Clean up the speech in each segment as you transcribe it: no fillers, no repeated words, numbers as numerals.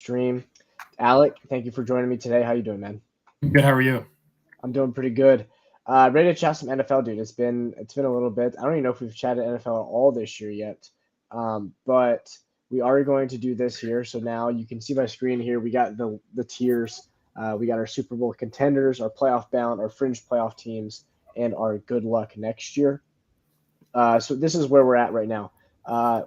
stream. Alec, thank you for joining me today. How you doing, man? Good. How are you? I'm doing pretty good. Ready to chat some NFL, dude. It's been a little bit. I don't even know if we've chatted NFL at all this year yet, but we are going to do this here. So now you can see my screen here. We got the tiers. We got our Super Bowl contenders, our playoff bound, our fringe playoff teams, and our good luck next year. So this is where we're at right now. Uh,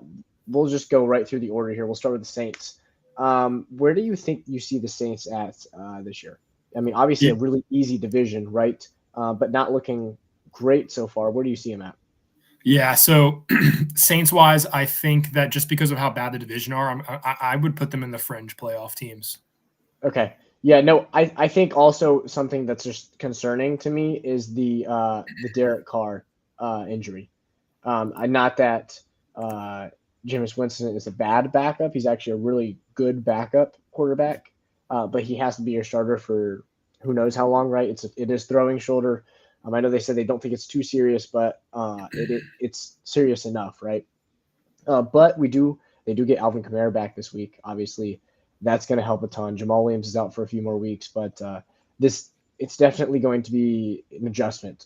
we'll just go right through the order here. We'll start with the Saints. Where do you think you see the Saints at this year? I mean, obviously Yeah, a really easy division, right? But not looking great so far. Where do you see them at? yeah. So Saints wise, I think that just because of how bad the division are, I would put them in the fringe playoff teams. Okay. Yeah, no, I think also something that's just concerning to me is the Derek Carr injury. Not that uh, Jameis Winston is a bad backup. He's actually a really good backup quarterback, but he has to be your starter for who knows how long, right? It is throwing shoulder. I know they said they don't think it's too serious, but it's serious enough, right? But they do get Alvin Kamara back this week. Obviously, that's going to help a ton. Jamal Williams is out for a few more weeks, but this it's definitely going to be an adjustment.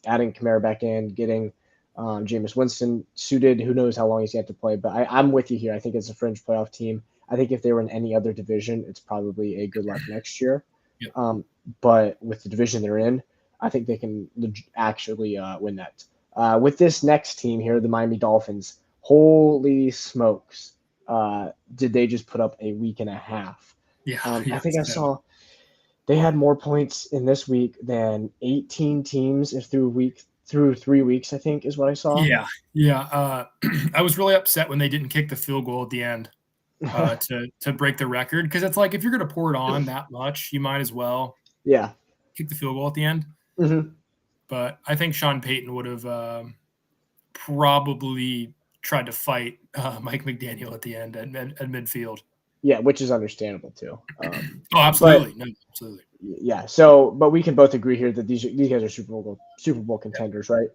Adding Kamara back in, getting Jameis Winston suited. Who knows how long he's yet to play? But I'm with you here. I think it's a fringe playoff team. I think if they were in any other division, it's probably a good luck next year. Yep. But with the division they're in, I think they can actually win that. With this next team here, the Miami Dolphins, holy smokes, did they just put up a week and a half? Yeah, I yeah. think I saw they had more points in this week than 18 teams if through 3 weeks, I think is what I saw. Yeah, yeah. I was really upset when they didn't kick the field goal at the end to break the record, because it's like if you're going to pour it on that much, you might as well Yeah. kick the field goal at the end. Hmm. But I think Sean Payton would have probably tried to fight Mike McDaniel at the end at midfield. Yeah, which is understandable too. Oh, But absolutely. No, absolutely. yeah, so but we can both agree here that these guys are Super Bowl contenders, right?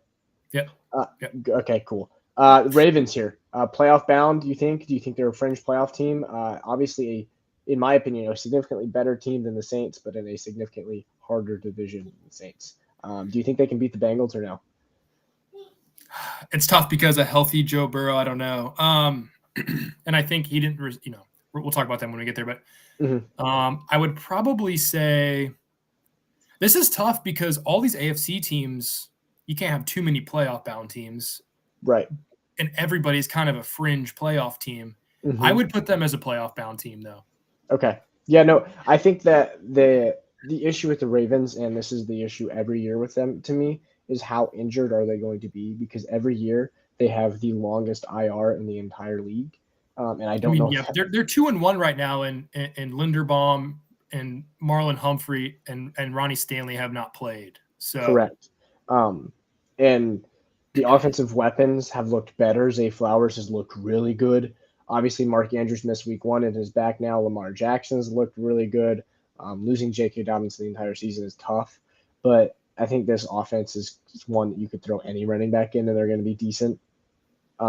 Yep. Uh, Yep. okay, cool. Ravens here, playoff bound. Do you think? Do you think they're a fringe playoff team? Obviously, in my opinion, a significantly better team than the Saints, but in a significantly harder division than the Saints. Do you think they can beat the Bengals or no? It's tough because a healthy Joe Burrow, I don't know. And I think he didn't, we'll talk about them when we get there. But Hmm. I would probably say this is tough because all these AFC teams, you can't have too many playoff bound teams, Right. and everybody's kind of a fringe playoff team. I Hmm. would put them as a playoff bound team, though. Okay. Yeah. No, I think that the issue with the Ravens, and this is the issue every year with them, to me, is how injured are they going to be? Because every year they have the longest IR in the entire league, and I I don't mean, know if yeah, but they're 2-1 right now, and Linderbaum and Marlon Humphrey and Ronnie Stanley have not played. So correct. And the offensive weapons have looked better. Zay Flowers has looked really good. Obviously, Mark Andrews missed week one and is back now. Lamar Jackson's looked really good. Losing J.K. Dobbins the entire season is tough, but I think this offense is one that you could throw any running back in and they're going to be decent. yeah,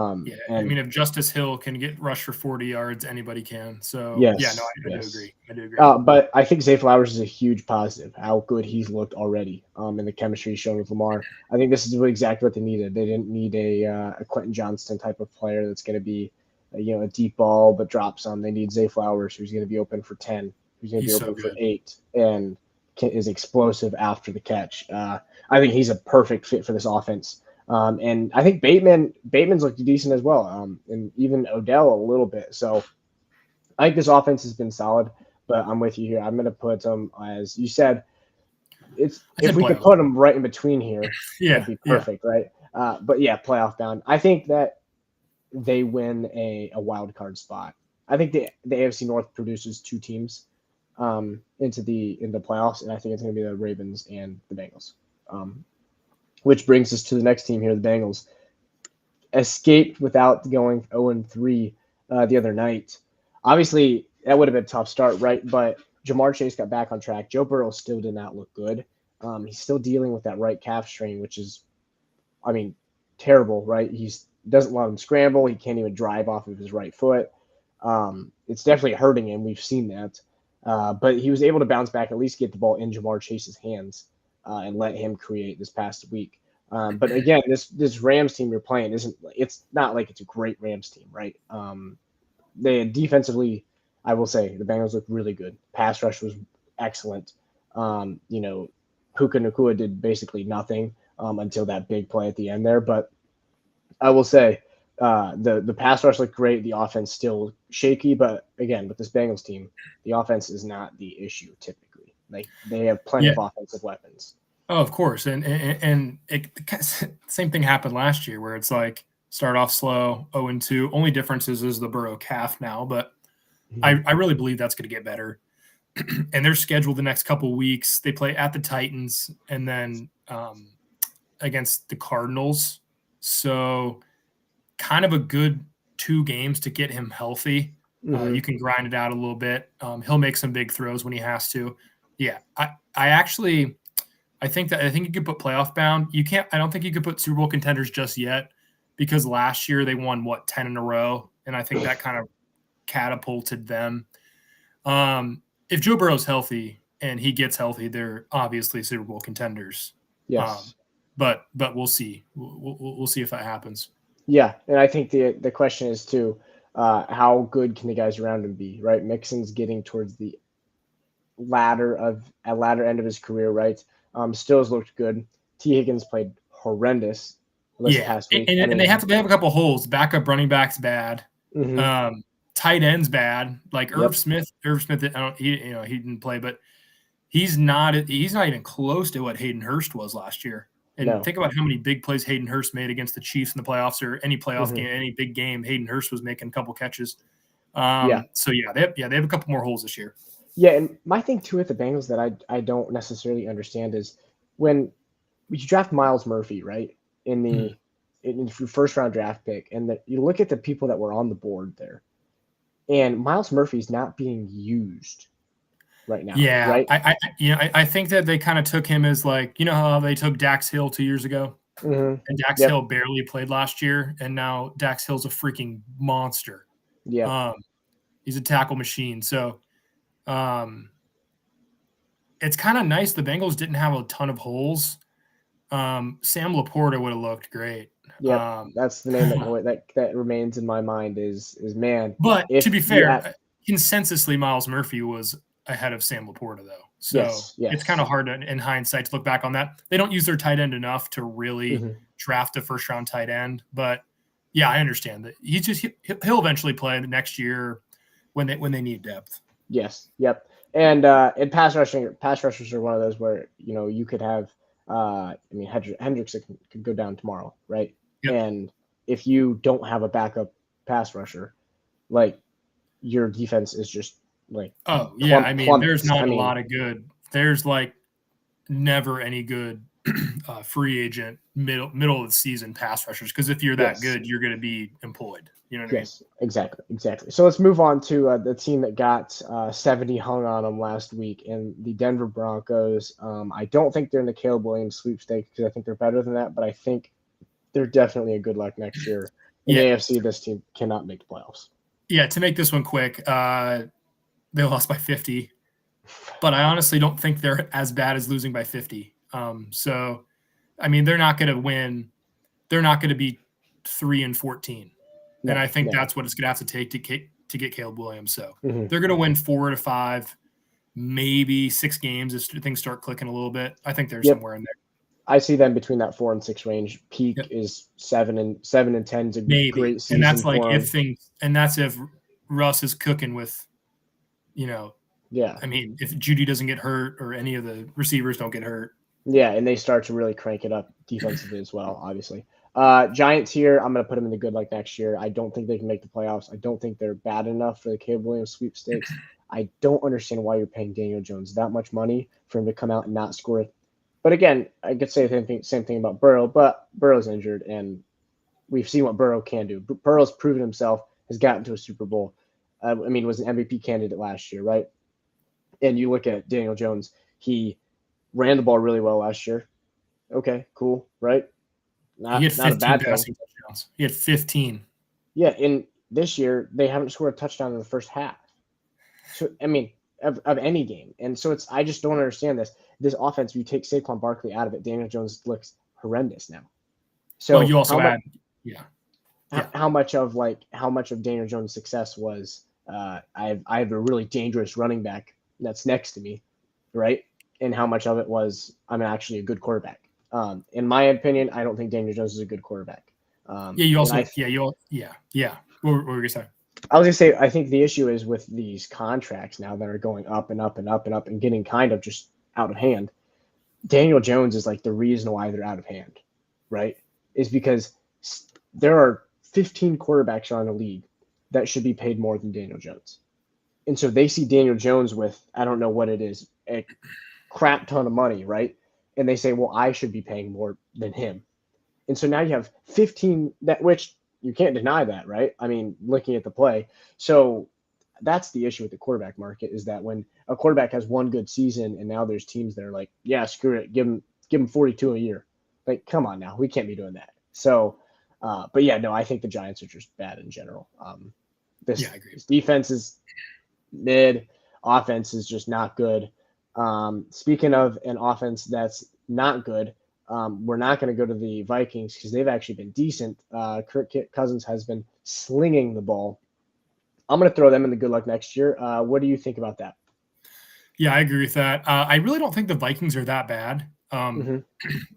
I And mean, if Justice Hill can get rushed for 40 yards, anybody can. So yeah, no, yes, I do yes. agree. I do agree. But I think Zay Flowers is a huge positive. How good he's looked already, and the chemistry shown with Lamar. I think this is exactly what they needed. They didn't need a Quentin Johnston type of player that's going to be, a deep ball but drop some. They need Zay Flowers, who's going to be open for 10, who's going to be He's so open for good. 8, and is explosive after the catch. I think he's a perfect fit for this offense. And I think Bateman's looked decent as well, and even Odell a little bit. So I think this offense has been solid, but I'm with you here. I'm going to put them, as you said, it's I if said we could playoff. put them right in between here, that'd Yeah, be yeah. perfect, right? But yeah, playoff bound. I think that they win a wild card spot. I think the AFC North produces two teams in the playoffs, and I think it's going to be the Ravens and the Bengals. Um, which brings us to the next team here, the Bengals. Escaped without going 0-3 the other night. Obviously, that would have been a tough start, right? But Jamar Chase got back on track. Joe Burrow still did not look good. He's still dealing with that right calf strain, which is, I mean, terrible, right? He's doesn't let him scramble. He can't even drive off of his right foot. It's definitely hurting him. We've seen that. But he was able to bounce back, at least get the ball in Jamar Chase's hands and let him create this past week. But again, this Rams team you're playing it's not like it's a great Rams team, right? They defensively, I will say the Bengals looked really good. Pass rush was excellent. Puka Nacua did basically nothing until that big play at the end there. But I will say the pass rush looked great. The offense still shaky, but again, with this Bengals team, the offense is not the issue typically. Like they have plenty of offensive weapons. Oh, of course, and same thing happened last year where it's like start off slow, 0-2. Only difference is the Burrow calf now, but I really believe that's going to get better. And they're scheduled the next couple of weeks. They play at the Titans and then against the Cardinals. So kind of a good 2 games to get him healthy. You can grind it out a little bit. He'll make some big throws when he has to. Yeah, I think you could put playoff bound. I don't think you could put Super Bowl contenders just yet because last year they won 10 in a row. And I think that kind of catapulted them. If Joe Burrow's healthy and he gets healthy, they're obviously Super Bowl contenders. Yes. But we'll see. We'll see if that happens. Yeah. And I think the question is too, how good can the guys around him be, right? Mixon's getting towards the latter end of his career, right? Stills looked good. T. Higgins played horrendous. Past week. And they have a couple holes. Backup running back's bad. Tight end's bad. Like Irv Smith. He didn't play, but he's not even close to what Hayden Hurst was last year. And think about how many big plays Hayden Hurst made against the Chiefs in the playoffs or any playoff game, any big game. Hayden Hurst was making a couple catches. So they have a couple more holes this year. Yeah, and my thing too with the Bengals that I don't necessarily understand is when you draft Miles Murphy, right, in the first round draft pick, and you look at the people that were on the board there, and Miles Murphy's not being used right now. Yeah, right? I think that they kind of took him as like, you know how they took Dax Hill 2 years ago, and Dax Hill barely played last year, and now Dax Hill's a freaking monster. Yeah, he's a tackle machine. So. It's kind of nice. The Bengals didn't have a ton of holes. Sam Laporta would have looked great. Yeah, that's the name that remains in my mind is man. But to be fair, consensusly, Miles Murphy was ahead of Sam Laporta, though. So it's kind of hard in hindsight to look back on that. They don't use their tight end enough to really draft a first-round tight end. But, yeah, I understand that. He'll eventually play the next year when they need depth. Yes. Yep. And pass rushers are one of those where, you could have, Hendricks could go down tomorrow, right? Yep. And if you don't have a backup pass rusher, like your defense is just like, there's not a lot of good. There's like never any good free agent middle of the season pass rushers because if you're that good, you're going to be employed. You know what I mean? Yes, exactly. So let's move on to the team that got 70 hung on them last week, and the Denver Broncos. I don't think they're in the Caleb Williams sweepstakes because I think they're better than that, but I think they're definitely a good luck next year. In the AFC, this team cannot make the playoffs. Yeah, to make this one quick, they lost by 50, but I honestly don't think they're as bad as losing by 50. So, I mean, they're not going to win. They're not going to be 3-14. And I think that's what it's going to have to take to get Caleb Williams. So they're going to win 4 to 5, maybe 6 games as things start clicking a little bit. I think they're somewhere in there. I see them between that 4 and 6 range. Peak is 7 and 10 is a great season. And that's like if Russ is cooking with, I mean, if Judy doesn't get hurt or any of the receivers don't get hurt. Yeah, and they start to really crank it up defensively as well, obviously. Giants here, I'm going to put them in the good luck next year. I don't think they can make the playoffs. I don't think they're bad enough for the Caleb Williams sweepstakes. I don't understand why you're paying Daniel Jones that much money for him to come out and not score. But again, I could say the same thing about Burrow, but Burrow's injured, and we've seen what Burrow can do. Burrow's proven himself, has gotten to a Super Bowl. Was an MVP candidate last year, right? And you look at Daniel Jones, he ran the ball really well last year. Okay, cool, right? He had 15 passing touchdowns. He had 15. Yeah, and this year they haven't scored a touchdown in the first half. So I mean, of any game, and so I just don't understand this offense. If you take Saquon Barkley out of it, Daniel Jones looks horrendous now. So well, you also add, yeah. How much of Daniel Jones' success was I have a really dangerous running back that's next to me, right? And how much of it was I'm actually a good quarterback. In my opinion, I don't think Daniel Jones is a good quarterback. What were you saying? I was gonna say I think the issue is with these contracts now that are going up and up and up and up and getting kind of just out of hand. Daniel Jones is like the reason why they're out of hand, right? Is because there are 15 quarterbacks around the league that should be paid more than Daniel Jones. And so they see Daniel Jones with, I don't know what it is, a crap ton of money, right? And they say, well, I should be paying more than him. And so now you have 15, which you can't deny that, right? I mean, looking at the play. So that's the issue with the quarterback market, is that when a quarterback has one good season and now there's teams that are like, yeah, screw it, give him 42 a year. Like, come on now, we can't be doing that. So, but yeah, no, I think the Giants are just bad in general. I agree. This defense is mid, offense is just not good. Speaking of an offense that's not good, we're not going to go to the Vikings because they've actually been decent. Kirk Cousins has been slinging the ball. I'm going to throw them in the good luck next year. What do you think about that? Yeah, I agree with that. I really don't think the Vikings are that bad.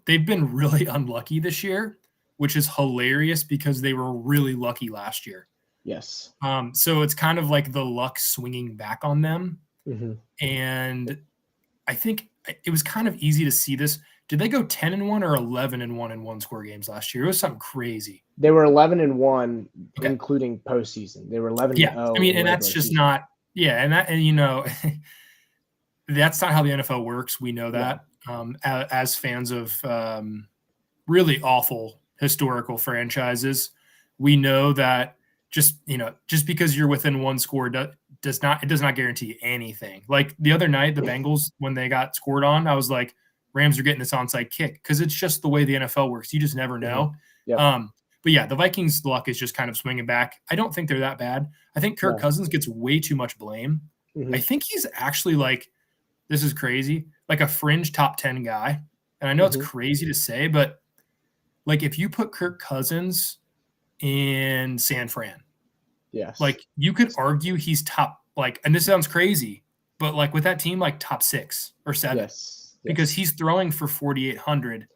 They've been really unlucky this year, which is hilarious because they were really lucky last year. Yes. So it's kind of like the luck swinging back on them. And I think it was kind of easy to see this. Did they go 10-1 or 11-1 in one-score games last year? It was something crazy. They were 11-1, including postseason. They were 11-0. Yeah, I mean, and that's just not. Yeah, that's not how the NFL works. We know that as fans of really awful historical franchises, we know that just because you're within one score does not guarantee anything. Like the other night, the Bengals, when they got scored on, I was like, Rams are getting this onside kick, because it's just the way the NFL works. You just never know. But yeah, the Vikings' luck is just kind of swinging back. I don't think they're that bad. I think Kirk Cousins gets way too much blame. I think he's actually like, this is crazy, like a fringe top 10 guy. And I know it's crazy to say, but like if you put Kirk Cousins in San Fran, like you could argue he's top, like, and this sounds crazy, but like with that team, like top 6 or 7, because he's throwing for 4,800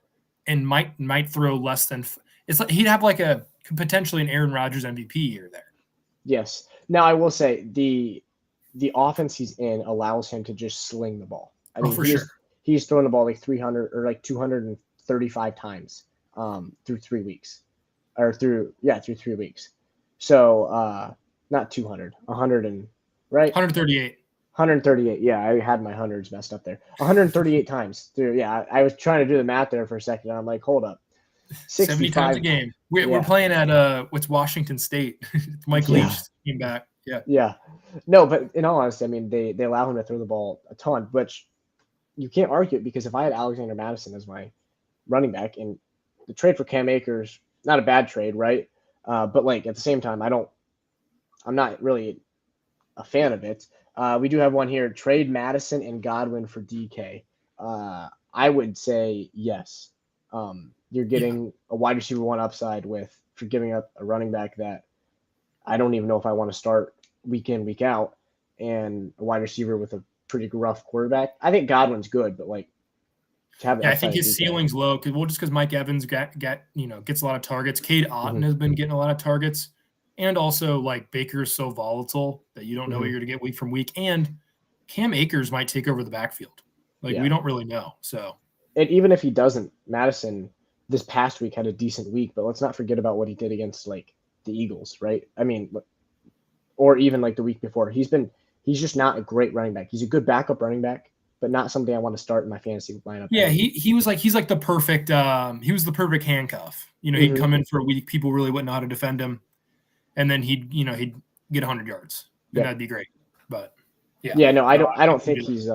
and might throw less than. It's like he'd have like a potentially an Aaron Rodgers MVP year there. Yes. Now I will say the offense he's in allows him to just sling the ball. I mean, he's thrown the ball like 300 or like 235 times through 3 weeks, or through 3 weeks. So not 200, 100 and right. 138. 138. Yeah, I had my hundreds messed up there. 138 times through. Yeah, I was trying to do the math there for a second. And I'm like, hold up. 70 times a game. We're playing at what's Washington State. Mike Leach came back. Yeah. No, but in all honesty, I mean, they allow him to throw the ball a ton, which you can't argue it, because if I had Alexander Mattison as my running back, and the trade for Cam Akers, not a bad trade, right? But like at the same time, I'm not really a fan of it. We do have one here: trade Madison and Godwin for DK. I would say yes. You're getting a wide receiver 1 upside for giving up a running back that I don't even know if I want to start week in, week out, and a wide receiver with a pretty rough quarterback. I think Godwin's good, but like to have I think his ceiling's low because Mike Evans gets a lot of targets. Cade Otton has been getting a lot of targets, and also like Baker's so volatile that you don't know what you're going to get week from week, and Cam Akers might take over the backfield. Like we don't really know. So, and even if he doesn't, Madison this past week had a decent week, but let's not forget about what he did against like the Eagles, right? I mean, or even like the week before. He's just not a great running back. He's a good backup running back, but not something I want to start in my fantasy lineup. Yeah, he's like the perfect he was the perfect handcuff. He'd come in for a week, people really wouldn't know how to defend him, and then he'd get 100 yards. And that'd be great. But no, I don't think he's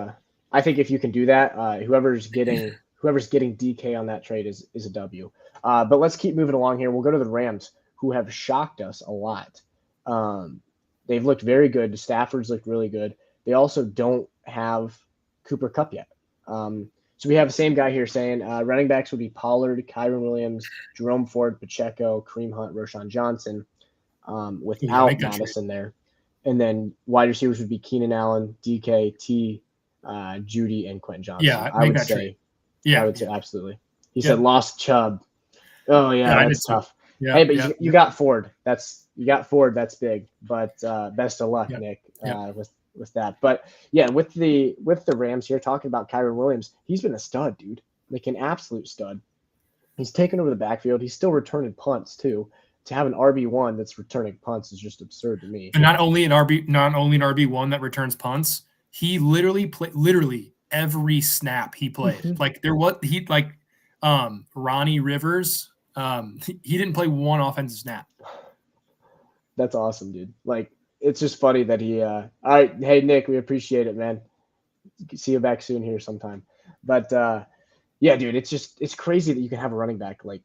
I think if you can do that, whoever's getting DK on that trade is a W. But let's keep moving along here. We'll go to the Rams, who have shocked us a lot. They've looked very good. Stafford's looked really good. They also don't have Cooper Kupp yet. So we have the same guy here saying running backs would be Pollard, Kyron Williams, Jerome Ford, Pacheco, Kareem Hunt, Roshan Johnson, Yeah, without make that trade. Madison there. And then wide receivers would be Keenan Allen, DK, Judy, and Quentin Johnson. Yeah, I make would that say, trade. Yeah, absolutely. He yeah, said lost Chubb. Oh yeah, yeah. I did that's too. tough. Yeah, Hey, but yeah, you got Ford. You got Ford. That's big. But best of luck, yeah, Nick, yeah. with that. But yeah, with the Rams here, talking about Kyron Williams, he's been a stud, dude. Like an absolute stud. He's taken over the backfield. He's still returning punts too. To have an RB1 that's returning punts is just absurd to me. And not only an RB1 that returns punts, he literally every snap he played. Mm-hmm. Like there was he like Ronnie Rivers. He didn't play one offensive snap. That's awesome, dude. Like it's just funny that he. All right, hey Nick, we appreciate it, man. See you back soon here sometime. But yeah, dude, it's crazy that you can have a running back like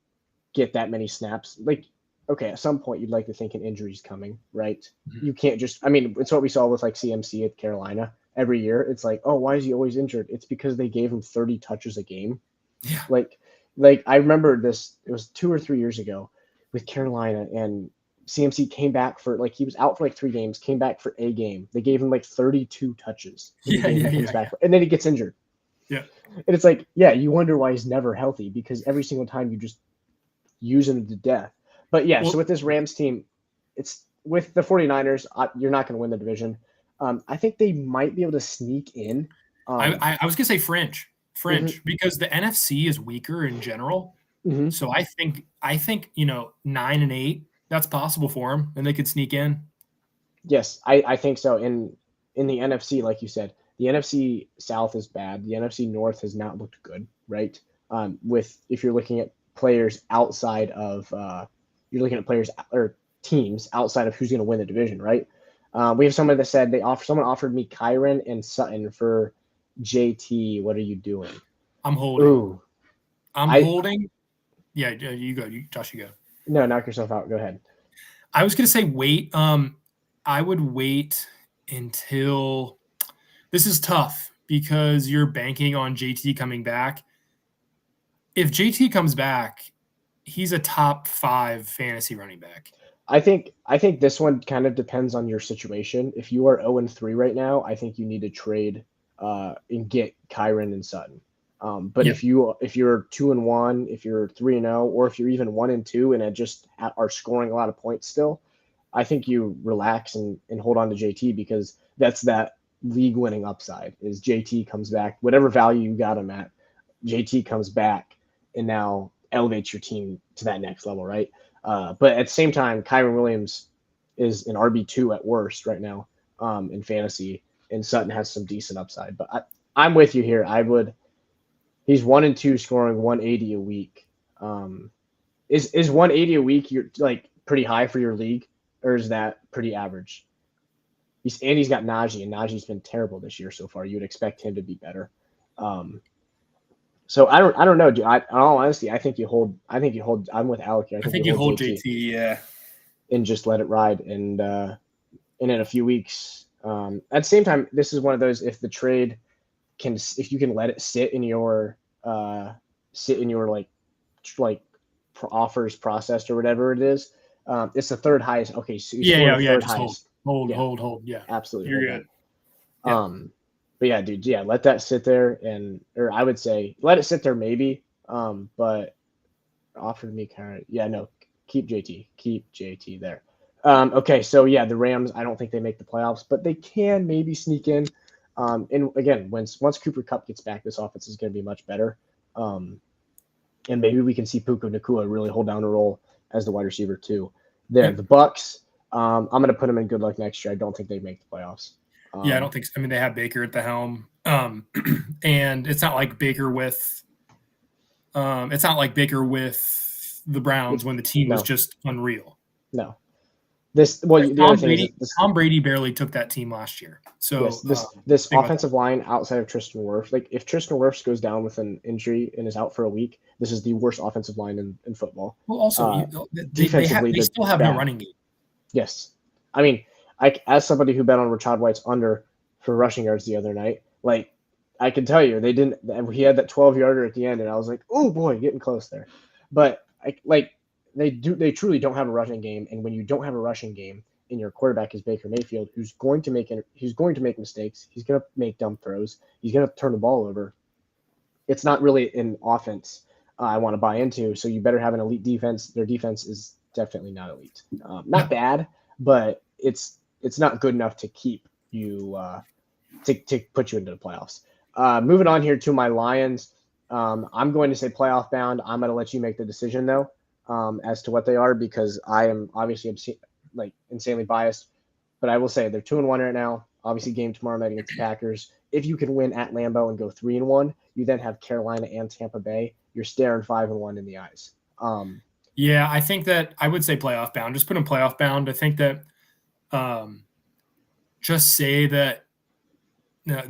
get that many snaps. Like, okay, at some point you'd like to think an injury's coming, right? Mhm. You can't just. I mean, it's what we saw with like CMC at Carolina every year. It's like, oh, why is he always injured? It's because they gave him 30 touches a game. Yeah. Like I remember this. It was 2 or 3 years ago with Carolina, and CMC came back for like he was out for like 3 games, came back for a game. They gave him like 32 touches in the game he comes back for, and then he gets injured. Yeah. And it's like, yeah, you wonder why he's never healthy because every single time you just use him to death. But yeah, Well, so with this Rams team, it's with the 49ers, you're not going to win the division. I think they might be able to sneak in. I was gonna say fringe Mhm. because the NFC is weaker in general. Mm-hmm. So I think 9-8 that's possible for them, and they could sneak in. Yes, I think so. In the NFC, like you said, the NFC South is bad. The NFC North has not looked good, right? With if you're looking at players outside of you're looking at players or teams outside of who's going to win the division, right? We have somebody that said someone offered me Kyron and Sutton for JT. What are you doing? I'm holding. Ooh, I'm I holding. Yeah, you go. Josh, you go. no, knock yourself out. Go ahead. I was gonna say wait. I would wait until this is tough because you're banking on JT coming back. If JT comes back, he's a top 5 fantasy running back. I think this one kind of depends on your situation. If you are 0-3 right now, I think you need to trade and get Kyron and Sutton. But Yeah. if you're 2-1, if you're 3-0, or if you're even 1-2 and just are scoring a lot of points still, I think you relax and hold on to JT because that's that league winning upside. Is JT comes back, whatever value you got him at, JT comes back and now elevates your team to that next level, right? But at the same time, Kyron Williams is an RB2 at worst right now in fantasy, and Sutton has some decent upside. But I'm with you here. He's 1-2 scoring 180 a week. Is 180 a week you're like pretty high for your league, or is that pretty average? He's got Najee, and Najee's been terrible this year so far. You would expect him to be better. So I don't know, dude. In all honesty, I think you hold. I'm with Alec here. I think you hold JT. Yeah, and just let it ride. And in a few weeks, at the same time, this is one of those. If the trade if you can let it sit in your offers processed or whatever it is, it's the third highest. Okay, so yeah. third Just highest. Hold. Yeah, Absolutely. you're good. Yeah. But yeah, dude, yeah, let that sit there or I would say let it sit there maybe. But offer me current. Yeah, no, keep JT there. Okay, so yeah, the Rams, I don't think they make the playoffs, but they can maybe sneak in. And again, once Cooper Kupp gets back, this offense is going to be much better. And maybe we can see Puka Nacua really hold down a role as the wide receiver too. There, the Bucks. I'm going to put them in good luck next year. I don't think they make the playoffs. Yeah, I don't think so. I mean, they have Baker at the helm, and it's not like Baker with the Browns when the team was just unreal. No. Tom Brady barely took that team last year. So yes, this offensive line outside of Tristan Wirfs, like if Tristan Wirfs goes down with an injury and is out for a week, this is the worst offensive line in football. Well, also defensively, they still have no running game. Yes, I mean, as somebody who bet on Rashad White's under for rushing yards the other night, like I can tell you, they didn't. He had that 12-yarder at the end, and I was like, oh boy, getting close there. But they truly don't have a rushing game, and when you don't have a rushing game, and your quarterback is Baker Mayfield, who's going to make mistakes, he's going to make dumb throws, he's going to turn the ball over. It's not really an offense I want to buy into. So you better have an elite defense. Their defense is definitely not elite. Not bad, but it's not good enough to keep you to put you into the playoffs. Moving on here to my Lions. I'm going to say playoff bound. I'm going to let you make the decision though, as to what they are, because I am obviously insanely biased. But I will say they're 2-1 right now. Obviously, game tomorrow night against the Packers. If you can win at Lambeau and go 3-1, you then have Carolina and Tampa Bay. You're staring 5-1 in the eyes. Yeah, I think that I would say playoff bound. Just put in playoff bound. I think that just say that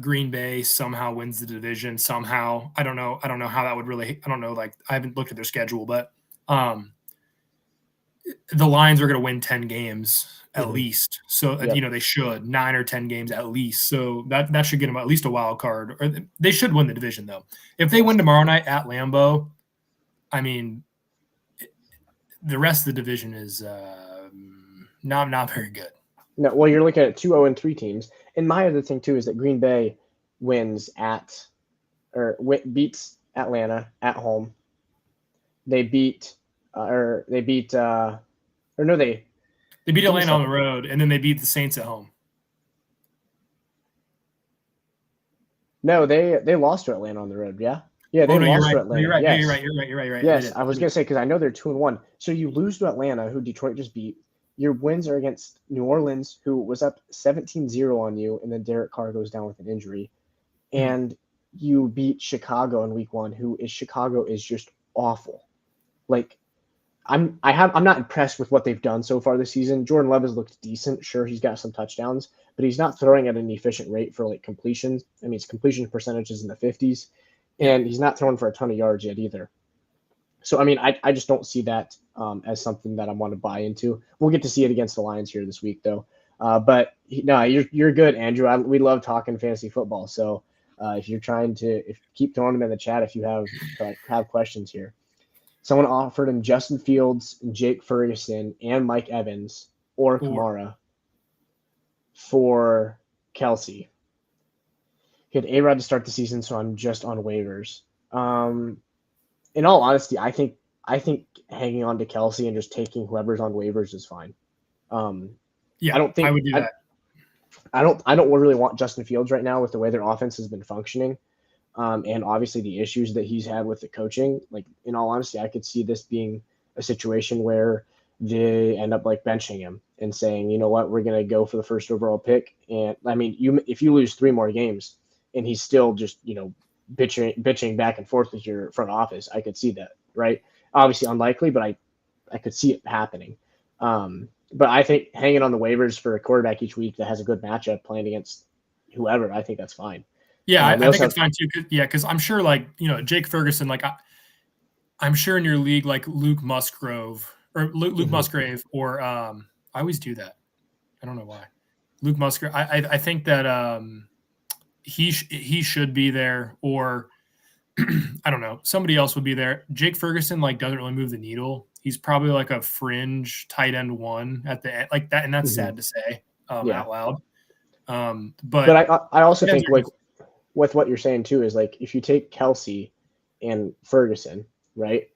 Green Bay somehow wins the division somehow. I don't know how that would really. I don't know. Like I haven't looked at their schedule, but the Lions are going to win 10 games at least. So, they should 9 or 10 games at least. So that should get them at least a wild card. Or they should win the division, though. If they win tomorrow night at Lambeau, I mean, the rest of the division is not very good. No, well, you're looking at 2-0-3 teams. And my other thing, too, is that Green Bay beats Atlanta at home. They beat Atlanta on the road, and then they beat the Saints at home. No, they lost to Atlanta on the road. Yeah, they lost to Atlanta. You're right. Yes. You're right. Yes, I was gonna say, because I know they're 2-1. So you lose to Atlanta, who Detroit just beat. Your wins are against New Orleans, who was up 17-0 on you, and then Derek Carr goes down with an injury, and you beat Chicago in Week 1, Chicago is just awful. Like, I'm not impressed with what they've done so far this season. Jordan Love has looked decent. Sure, he's got some touchdowns, but he's not throwing at an efficient rate for completions. I mean, his completion percentage is in the 50s, and he's not throwing for a ton of yards yet either. So, I mean, I just don't see that as something that I want to buy into. We'll get to see it against the Lions here this week, though. But no, you're good, Andrew. We love talking fantasy football. So if you're trying to keep throwing them in the chat if you have questions here. Someone offered him Justin Fields, Jake Ferguson, and Mike Evans or Kamara for Kelsey. He had A-Rod to start the season, so I'm just on waivers. In all honesty, I think hanging on to Kelsey and just taking whoever's on waivers is fine. I would do that. I don't really want Justin Fields right now with the way their offense has been functioning. And obviously the issues that he's had with the coaching. Like, in all honesty, I could see this being a situation where they end up benching him and saying, you know what, we're going to go for the first overall pick. And I mean, if you lose 3 more games and he's still just, bitching back and forth with your front office, I could see that, right? Obviously unlikely, but I could see it happening. But I think hanging on the waivers for a quarterback each week that has a good matchup playing against whoever, I think that's fine. Yeah, I think it's fine too. Because I'm sure, Jake Ferguson, I'm sure in your league, Luke Musgrave, or I always do that. I don't know why. Luke Musgrave. I think that he should be there, or I don't know, somebody else would be there. Jake Ferguson doesn't really move the needle. He's probably a fringe tight end 1 at the end, like that, and that's sad to say out loud. But I also think with what you're saying too is if you take Kelsey and Ferguson, right,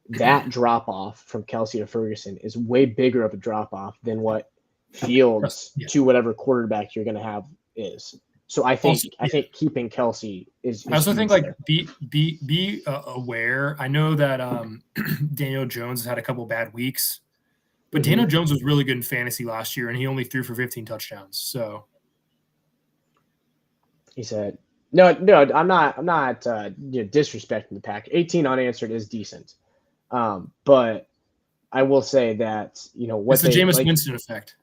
that drop off from Kelsey to Ferguson is way bigger of a drop off than what Fields to whatever quarterback you're going to have is. So I think keeping Kelsey is. I also think be aware. I know that Daniel Jones has had a couple bad weeks, but Daniel Jones was really good in fantasy last year, and he only threw for 15 touchdowns. So he said, "No, I'm not disrespecting the pack. 18 unanswered is decent, but I will say that it's the Jameis Winston effect.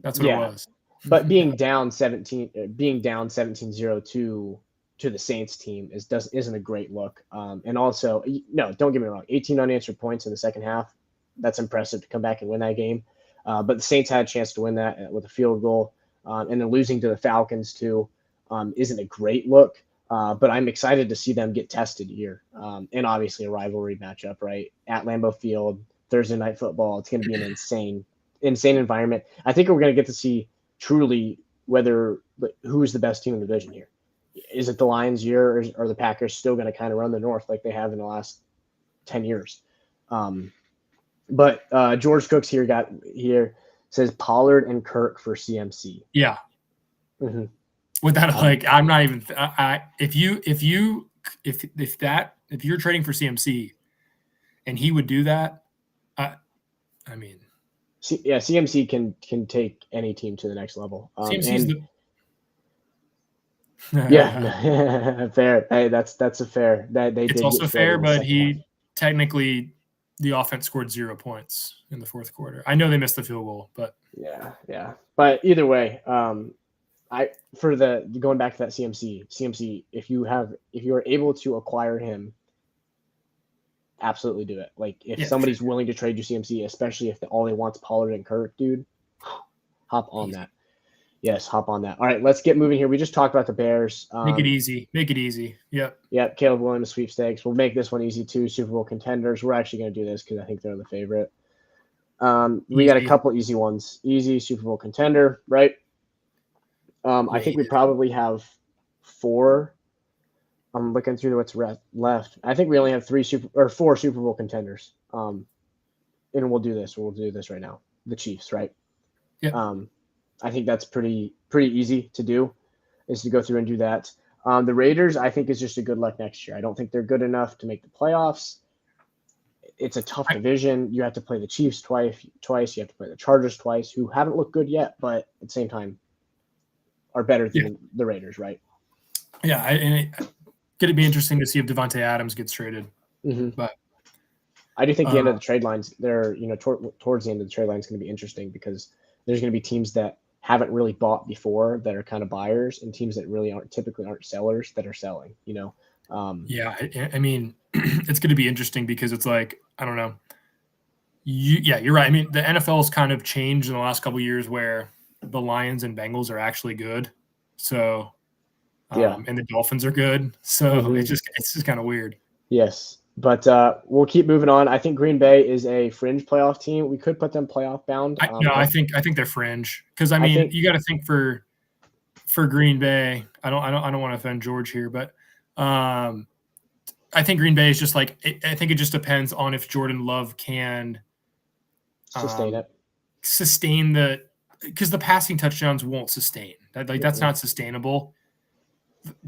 That's what it was." But being down 17-0 to the Saints team isn't a great look. And also, no, don't get me wrong, 18 unanswered points in the second half. That's impressive to come back and win that game. But the Saints had a chance to win that with a field goal, and then losing to the Falcons too isn't a great look. But I'm excited to see them get tested here, and obviously a rivalry matchup, right, at Lambeau Field, Thursday Night Football. It's going to be an insane environment. I think we're going to get to see truly who is the best team in the division here. Is it the Lions year, or are the Packers still going to kind of run the North like they have in the last 10 years? But George Cooks here says Pollard and Kirk for CMC. Yeah. Mm-hmm. With that, like, I'm not even. If you're trading for CMC, and he would do that, I mean, CMC can take any team to the next level. CMC's yeah, fair. Hey, that's a fair. That they it's did also get fair, but he technically the offense scored 0 points in the fourth quarter. I know they missed the field goal, but yeah. But either way, going back to that CMC, if you are able to acquire him, absolutely do it. Like if somebody's willing to trade you CMC, especially if all they want's Pollard and Kirk, dude, hop on that. Yes, hop on that. All right, let's get moving here. We just talked about the Bears. Make it easy. Yep. Caleb Williams sweepstakes. We'll make this one easy too. Super Bowl contenders. We're actually going to do this because I think they're the favorite. We got a couple easy ones. Easy Super Bowl contender, right? I think we probably have 4. I'm looking through what's left. I think we only have 4 Super Bowl contenders. And we'll do this. We'll do this right now. The Chiefs, right? Yeah. I think that's pretty easy to do, is to go through and do that. The Raiders, I think, is just a good luck next year. I don't think they're good enough to make the playoffs. It's a tough division. You have to play the Chiefs twice. You have to play the Chargers twice, who haven't looked good yet, but at the same time are better than the Raiders, right? Yeah, and it's going to be interesting to see if Devontae Adams gets traded. Mm-hmm. But I do think the end of the trade lines, towards the end of the trade line is going to be interesting, because there's going to be teams that haven't really bought before that are kind of buyers, and teams that really typically aren't sellers that are selling, I mean, it's going to be interesting because it's like, I don't know. You're right. I mean, the NFL's kind of changed in the last couple of years where the Lions and Bengals are actually good. So, and the Dolphins are good. So it's just kind of weird. Yes. But we'll keep moving on. I think Green Bay is a fringe playoff team. We could put them playoff bound. I think they're fringe, because you got to think for Green Bay. I don't want to offend George here, but I think Green Bay is just like, I think it just depends on if Jordan Love can sustain because the passing touchdowns won't sustain. That's not sustainable.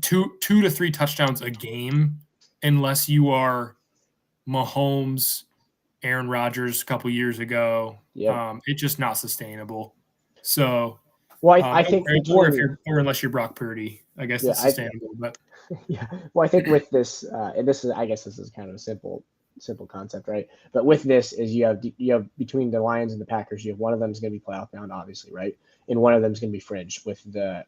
2 to 3 touchdowns a game, unless you are Mahomes, Aaron Rodgers a couple years ago. It's just not sustainable. So, I think, unless you're Brock Purdy, I guess it's sustainable. But I think with this, and this is kind of a simple concept, right? But with this is you have between the Lions and the Packers, you have one of them is going to be playoff bound, obviously, right? And one of them is going to be fringe with the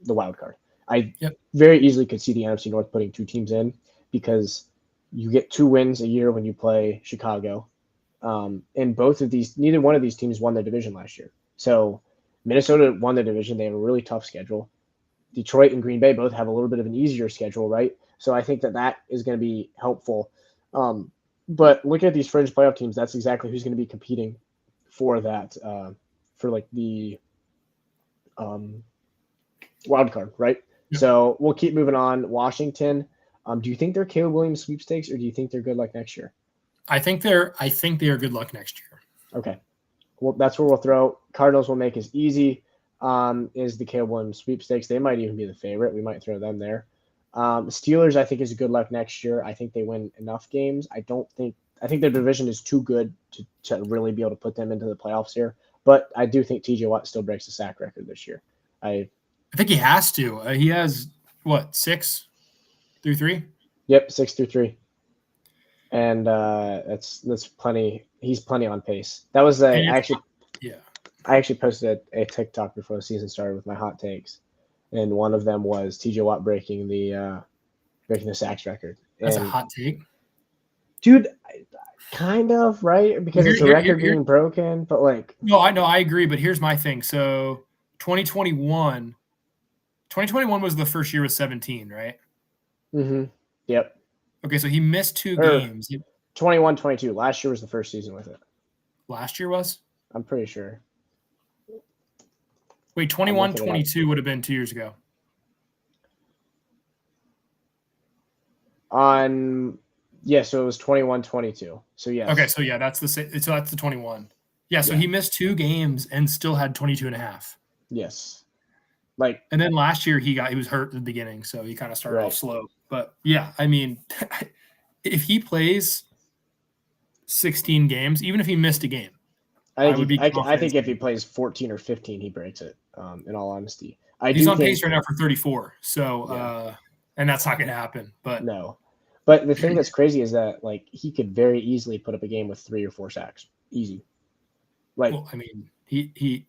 wild card. I very easily could see the NFC North putting 2 teams in, because you get 2 wins a year when you play Chicago. And neither one of these teams won their division last year. So Minnesota won the division. They have a really tough schedule. Detroit and Green Bay both have a little bit of an easier schedule, right? So I think that is going to be helpful. But looking at these fringe playoff teams, that's exactly who's going to be competing for that, for like the wild card, right? Yep. So we'll keep moving on. Washington. Do you think they're Caleb Williams sweepstakes, or do you think they're good luck next year? I think they are good luck next year. Okay. Well, that's where we'll throw. Cardinals will make as easy is the Caleb Williams sweepstakes. They might even be the favorite. We might throw them there. Steelers, I think, is a good luck next year. I think they win enough games. I think their division is too good to really be able to put them into the playoffs here. But I do think TJ Watt still breaks the sack record this year. I think he has to. He has, 6 through 3? Yep, 6 through 3. And that's plenty. He's plenty on pace. That was I actually posted a TikTok before the season started with my hot takes, and one of them was TJ Watt breaking the sacks record. That's a hot take, dude. kind of, right? Because Here- it's a here- record here- being broken, but like, No, I agree, but here's my thing. So 2021 was the first year with 17, right? yep. Okay, so he missed 2 Or games. 21, 22. Last year was the first season with it. Last year was? I'm pretty sure. Wait, 21, 22 would have been 2 years ago. So it was 21, 22. So yes. Okay, so yeah, that's the 21. Yeah, so Yeah. he missed 2 games and still had 22 and a half. Yes. Like, and then last year he was hurt at the beginning, so he kind of started off slow. But yeah, I mean, if he plays 16 games, even if he missed a game, I think if he plays 14 or 15, he breaks it. In all honesty, he's on pace right now for 34. So, and that's not going to happen. But no. But the thing that's crazy is that like he could very easily put up a game with 3 or 4 sacks, easy. Like, well, I mean, he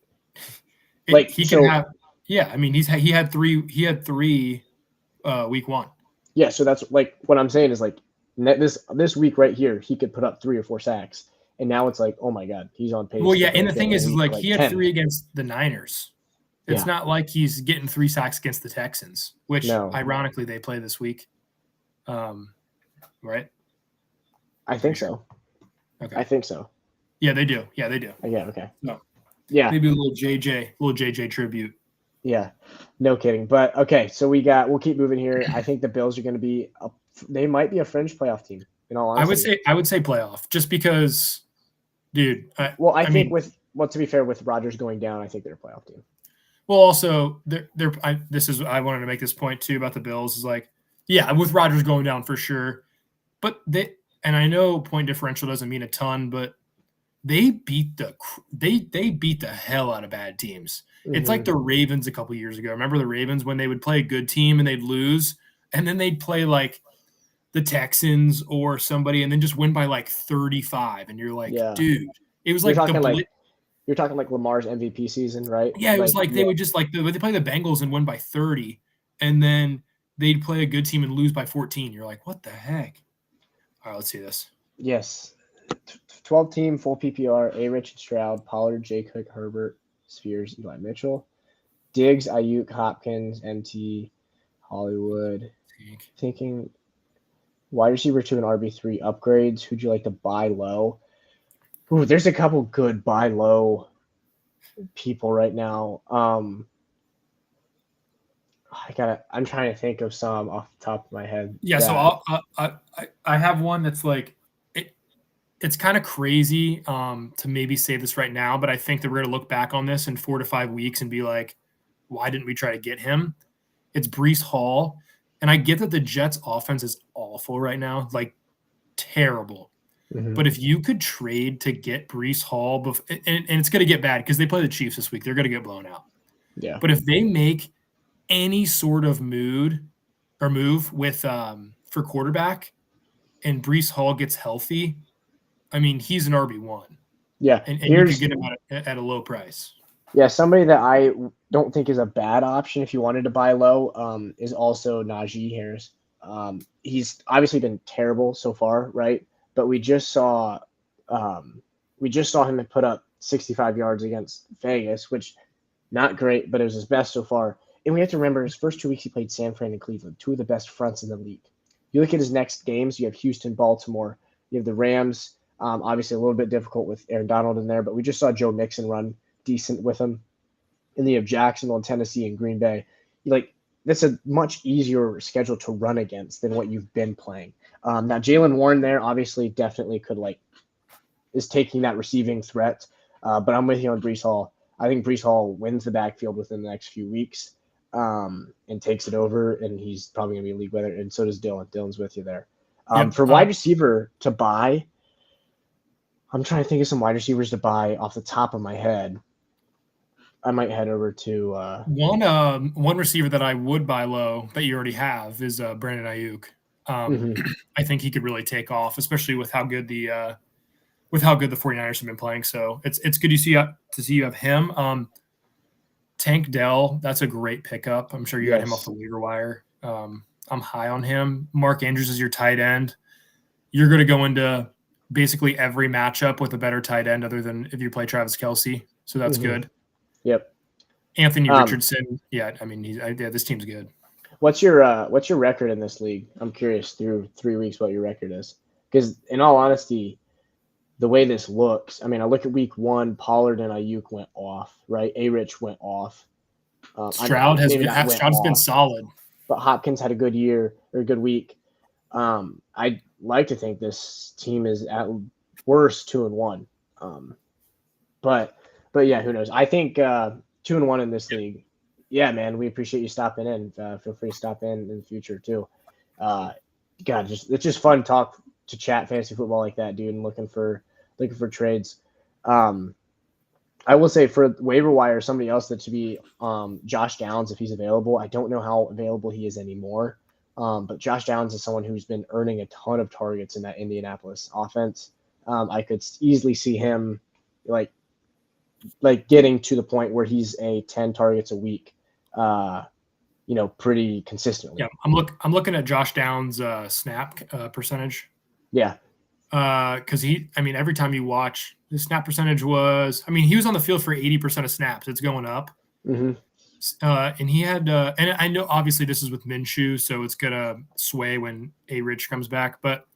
can have. Yeah, I mean, he had three week 1. Yeah, so that's like what I'm saying is like this week right here, he could put up 3 or 4 sacks, and now it's like, oh my god, he's on pace. Well, yeah, and the thing is like he had 10. 3 against the Niners. It's not like he's getting 3 sacks against the Texans, which ironically they play this week. Right? I think so. Okay. I think so. Yeah, they do. Yeah, they do. Yeah. Okay. No. Yeah. Maybe a little JJ tribute. Yeah, no kidding. But okay, so we'll keep moving here. I think the Bills are going to be they might be a fringe playoff team. In all honesty, I would say playoff, just because, dude. I think to be fair, with Rodgers going down, I think they're a playoff team. Well, also, I wanted to make this point too about the Bills is like, yeah, with Rodgers going down for sure, but and I know point differential doesn't mean a ton, but they beat the hell out of bad teams. Mm-hmm. It's like the Ravens a couple years ago. Remember the Ravens when they would play a good team and they'd lose, and then they'd play like the Texans or somebody and then just win by like 35, and you're like, dude, it was you're talking like Lamar's MVP season, right? Yeah, it was like they would just like they play the Bengals and win by 30, and then they'd play a good team and lose by 14. You're like, what the heck? All right, let's see this. Yes. 12-team, full PPR, A-Rich and Stroud, Pollard, J. Cook, Herbert, Spears, Eli Mitchell, Diggs, Ayuk, Hopkins, MT, Hollywood. Thinking wide receiver 2 and RB3 upgrades. Who'd you like to buy low? Ooh, there's a couple good buy low people right now. I'm trying to think of some off the top of my head. Yeah, so I have one that's like it's kind of crazy to maybe say this right now, but I think that we're going to look back on this in 4 to 5 weeks and be like, why didn't we try to get him? It's Breece Hall. And I get that the Jets offense is awful right now, like terrible. Mm-hmm. But if you could trade to get Breece Hall, and it's going to get bad because they play the Chiefs this week. They're going to get blown out. Yeah. But if they make any sort of move with for quarterback and Breece Hall gets healthy, I mean, he's an RB1. Yeah. And you can get him at a low price. Yeah, somebody that I don't think is a bad option if you wanted to buy low is also Najee Harris. He's obviously been terrible so far, right? But we just saw him put up 65 yards against Vegas, which not great, but it was his best so far. And we have to remember his first 2 weeks he played San Fran and Cleveland, 2 of the best fronts in the league. You look at his next games, you have Houston, Baltimore, you have the Rams. Obviously a little bit difficult with Aaron Donald in there, but we just saw Joe Mixon run decent with him. And then you have Jacksonville and Tennessee and Green Bay. That's a much easier schedule to run against than what you've been playing. Now Jaylen Warren there obviously definitely is taking that receiving threat. But I'm with you on Breece Hall. I think Breece Hall wins the backfield within the next few weeks and takes it over, and he's probably going to be a league winner, and so does Dylan. Dylan's with you there. For wide receiver to buy, I'm trying to think of some wide receivers to buy off the top of my head. I might head over to one receiver that I would buy low that you already have is Brandon Ayuk. I think he could really take off, especially with how good the 49ers have been playing. So it's good to see you have him. Tank Dell, that's a great pickup. I'm sure you got him off the waiver wire. I'm high on him. Mark Andrews is your tight end. You're going to go into basically every matchup with a better tight end other than if you play Travis Kelce. So that's good. Yep. Anthony Richardson. Yeah, I mean, this team's good. What's your record in this league? I'm curious through 3 weeks what your record is. Because in all honesty, the way this looks, I mean, I look at week 1, Pollard and Ayuk went off, right? A-Rich went off. Stroud's been solid. But Hopkins had a good year or a good week. I'd like to think this team is at worst 2-1. But yeah, who knows? I think 2-1 in this league. Yeah, man, we appreciate you stopping in. Feel free to stop in the future too. God, it's just fun to chat fantasy football like that, dude, and looking for trades. I will say for waiver wire, somebody else that should be Josh Downs if he's available. I don't know how available he is anymore, but Josh Downs is someone who's been earning a ton of targets in that Indianapolis offense. I could easily see him like getting to the point where he's a 10 targets a week, pretty consistently. Yeah, I'm looking at Josh Downs' snap percentage. Yeah. Because every time you watch, his snap percentage was, he was on the field for 80% of snaps. It's going up. Mm-hmm. And he had, and I know obviously this is with Minshew, so it's gonna sway when A-Rich comes back, but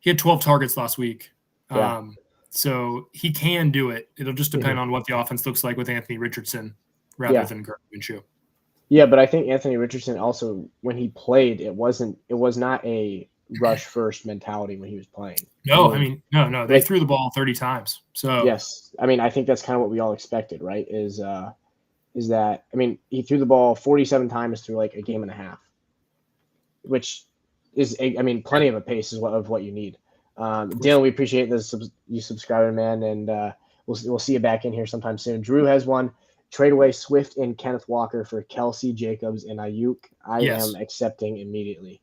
he had 12 targets last week. Yeah. So he can do it. It'll just depend on what the offense looks like with Anthony Richardson rather than Minshew. Yeah, but I think Anthony Richardson also, when he played, it was not a rush first mentality when he was playing. No, no. They threw the ball 30 times. So yes, I think that's kind of what we all expected, right? Is that he threw the ball 47 times through like a game and a half, which is plenty of a pace of what you need. Dylan, we appreciate you subscribing, man, and we'll see you back in here sometime soon. Drew has one. Trade away Swift and Kenneth Walker for Kelce, Jacobs, and Ayuk. I am accepting immediately.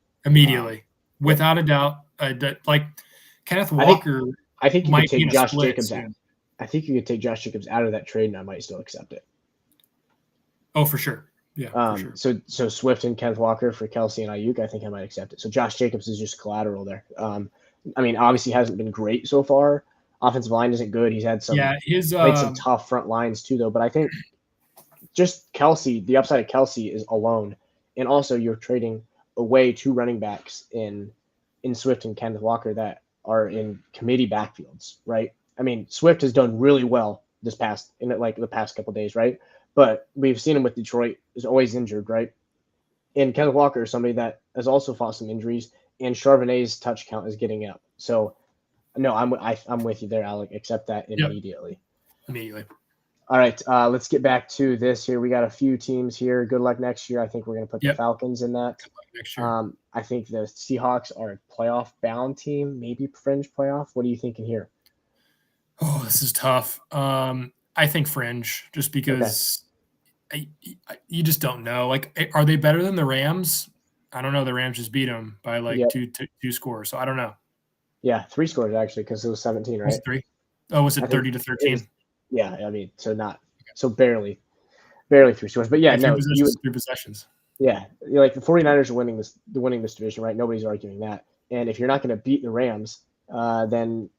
Without a doubt. Kenneth Walker. I think you could take Josh Jacobs out. I think you could take Josh Jacobs out of that trade, and I might still accept it. Oh, for sure. Yeah. For sure. So Swift and Kenneth Walker for Kelce and Ayuk, I think I might accept it. So Josh Jacobs is just collateral there. Obviously hasn't been great so far. Offensive line isn't good. He's had played some tough front lines too, though. But I think just Kelce, the upside of Kelce is alone, and also you're trading away 2 running backs in Swift and Kenneth Walker that are in committee backfields, right? Swift has done really well the past couple of days, right? But we've seen him with Detroit is always injured, right? And Kenneth Walker is somebody that has also fought some injuries, and Charbonnet's touch count is getting up. So, no, I'm with you there, Alec. Accept that immediately. Yep. Immediately. All right, let's get back to this here. We got a few teams here. Good luck next year. I think we're going to put the Falcons in that. Good luck next year. I think the Seahawks are a playoff-bound team, maybe fringe playoff. What are you thinking here? Oh, this is tough. I think fringe, just because you just don't know. Like, are they better than the Rams? I don't know. The Rams just beat them by two scores, so I don't know. Yeah, 3 scores actually, because it was 17, right? Was it 3? Oh, was it 30-13? Yeah, so barely 3 scores. But yeah, no, 3 possessions. Yeah, like the 49ers are winning this division, right? Nobody's arguing that. And if you're not going to beat the Rams, then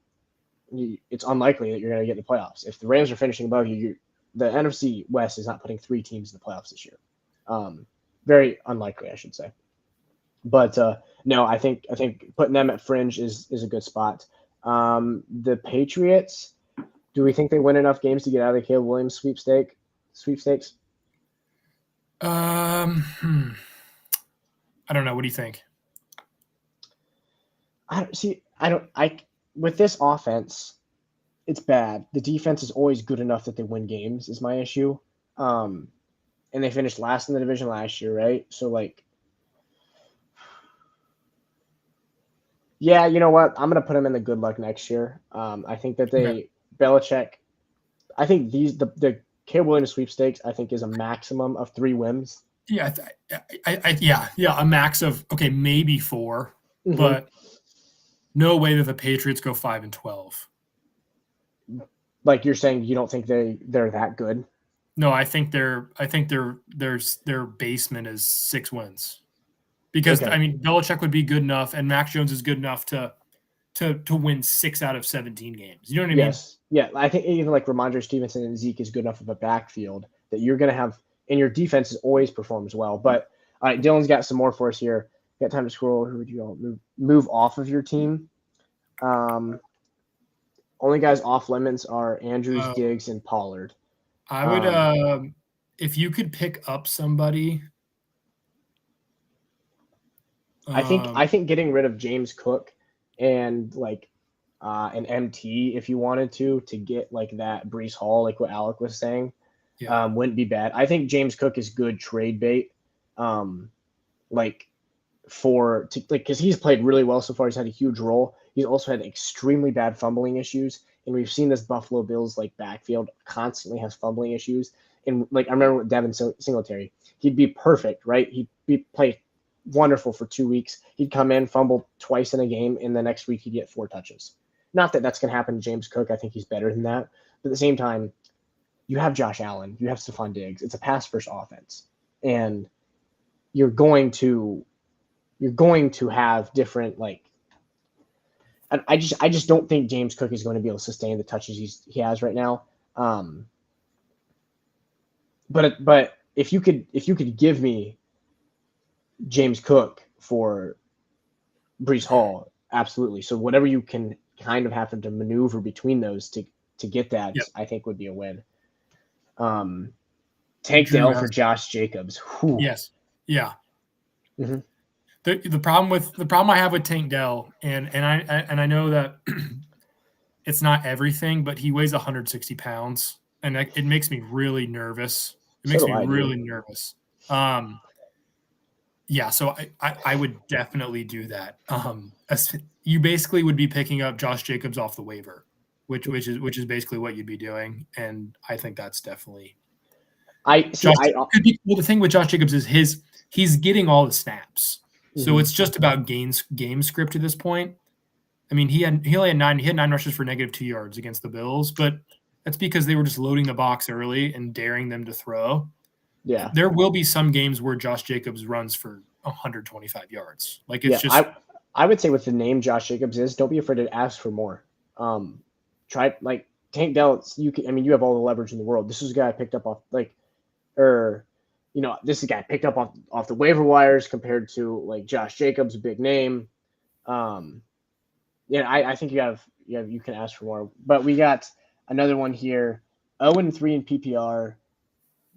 it's unlikely that you're going to get in the playoffs. If the Rams are finishing above you, the NFC West is not putting 3 teams in the playoffs this year. Very unlikely, I should say. But no, I think putting them at fringe is a good spot. The Patriots, do we think they win enough games to get out of the Caleb Williams sweepstakes? I don't know. What do you think? With this offense, it's bad. The defense is always good enough that they win games is my issue. And they finished last in the division last year, right? So yeah, you know what? I'm going to put them in the good luck next year. I think that Belichick, I think the Caleb Williams sweepstakes, I think, is a maximum of 3 wins. Yeah, a max of maybe 4, but no way that the Patriots go 5-12. Like you're saying, you don't think they're that good? No, I think their basement is 6 wins, because Belichick would be good enough, and Mac Jones is good enough to to win 6 out of 17 games. You know what I mean? Yes. Yeah. I think even like Ramondre Stevenson and Zeke is good enough of a backfield that you're going to have, and your defense always performs well. But all right, Dylan's got some more for us here. Got time to scroll. Who would you all move off of your team? Only guys off limits are Andrews, Diggs, and Pollard. I would, if you could pick up somebody. I think getting rid of James Cook and like an MT if you wanted to get like that Breece Hall, like what Alec was saying, wouldn't be bad. I think James Cook is good trade bait, because he's played really well so far. He's had a huge role. He's also had extremely bad fumbling issues, and we've seen this Buffalo Bills like backfield constantly has fumbling issues. And like I remember with Devin Singletary, he'd be perfect, right? He'd play wonderful for 2 weeks. He'd come in, fumble twice in a game, and the next week he'd get 4 touches. Not that that's going to happen to James Cook. I think he's better than that. But at the same time, you have Josh Allen, you have Stephon Diggs. It's a pass-first offense, and you're going to have different like. I just don't think James Cook is going to be able to sustain the touches he has right now. But if you could give me James Cook for Breece Hall, absolutely. So whatever you can kind of have to maneuver between those to get that, I think would be a win. Tank Dell for Josh Jacobs. Whew. Yes. Yeah. Mm-hmm. The problem I have with Tank Dell, and I know that it's not everything, but he weighs 160 pounds, and it makes me really nervous. It makes me really nervous. Yeah, so I would definitely do that. You basically would be picking up Josh Jacobs off the waiver, which is basically what you'd be doing, and I think that's definitely. The thing with Josh Jacobs is he's getting all the snaps, so it's just about game script at this point. I mean, he had 9 rushes for -2 yards against the Bills, but that's because they were just loading the box early and daring them to throw. Yeah, there will be some games where Josh Jacobs runs for 125 yards. Like it's just. I would say with the name Josh Jacobs is, don't be afraid to ask for more. Try like Tank Dell. You have all the leverage in the world. This is a guy I picked up off this is a guy picked up off the waiver wires compared to like Josh Jacobs, a big name. I think you can ask for more. But we got another one here: 0-3 in PPR.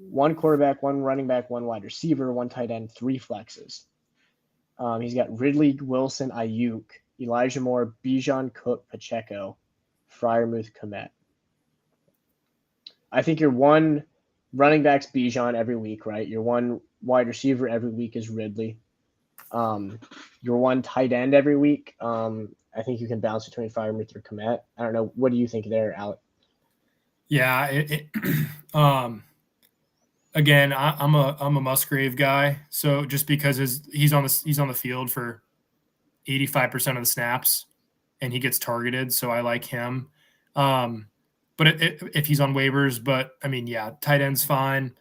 1 quarterback, 1 running back, 1 wide receiver, 1 tight end, 3 flexes. He's got Ridley, Wilson, Ayuk, Elijah Moore, Bijan, Cook, Pacheco, Freiermuth, Komet. I think your 1 running back's Bijan every week, right? Your 1 wide receiver every week is Ridley. Your 1 tight end every week, I think you can bounce between Freiermuth or Komet. I don't know. What do you think there, Alec? Yeah, again, I'm a Musgrave guy, so just because he's on the field for 85% of the snaps, and he gets targeted, so I like him. But if he's on waivers, but I mean, yeah, tight end's fine.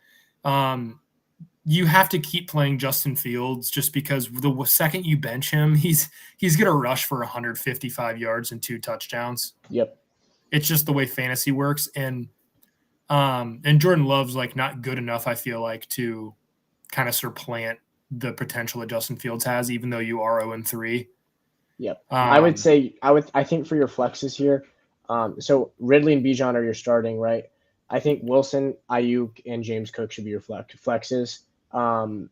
You have to keep playing Justin Fields just because the second you bench him, he's gonna rush for 155 yards and 2 touchdowns. Yep, it's just the way fantasy works, and Jordan Love's like not good enough, I feel like, to kind of supplant the potential that Justin Fields has, even though you are 0-3. Yep. I think for your flexes here, so Ridley and Bijan are your starting, right? I think Wilson, Ayuk, and James Cook should be your flexes,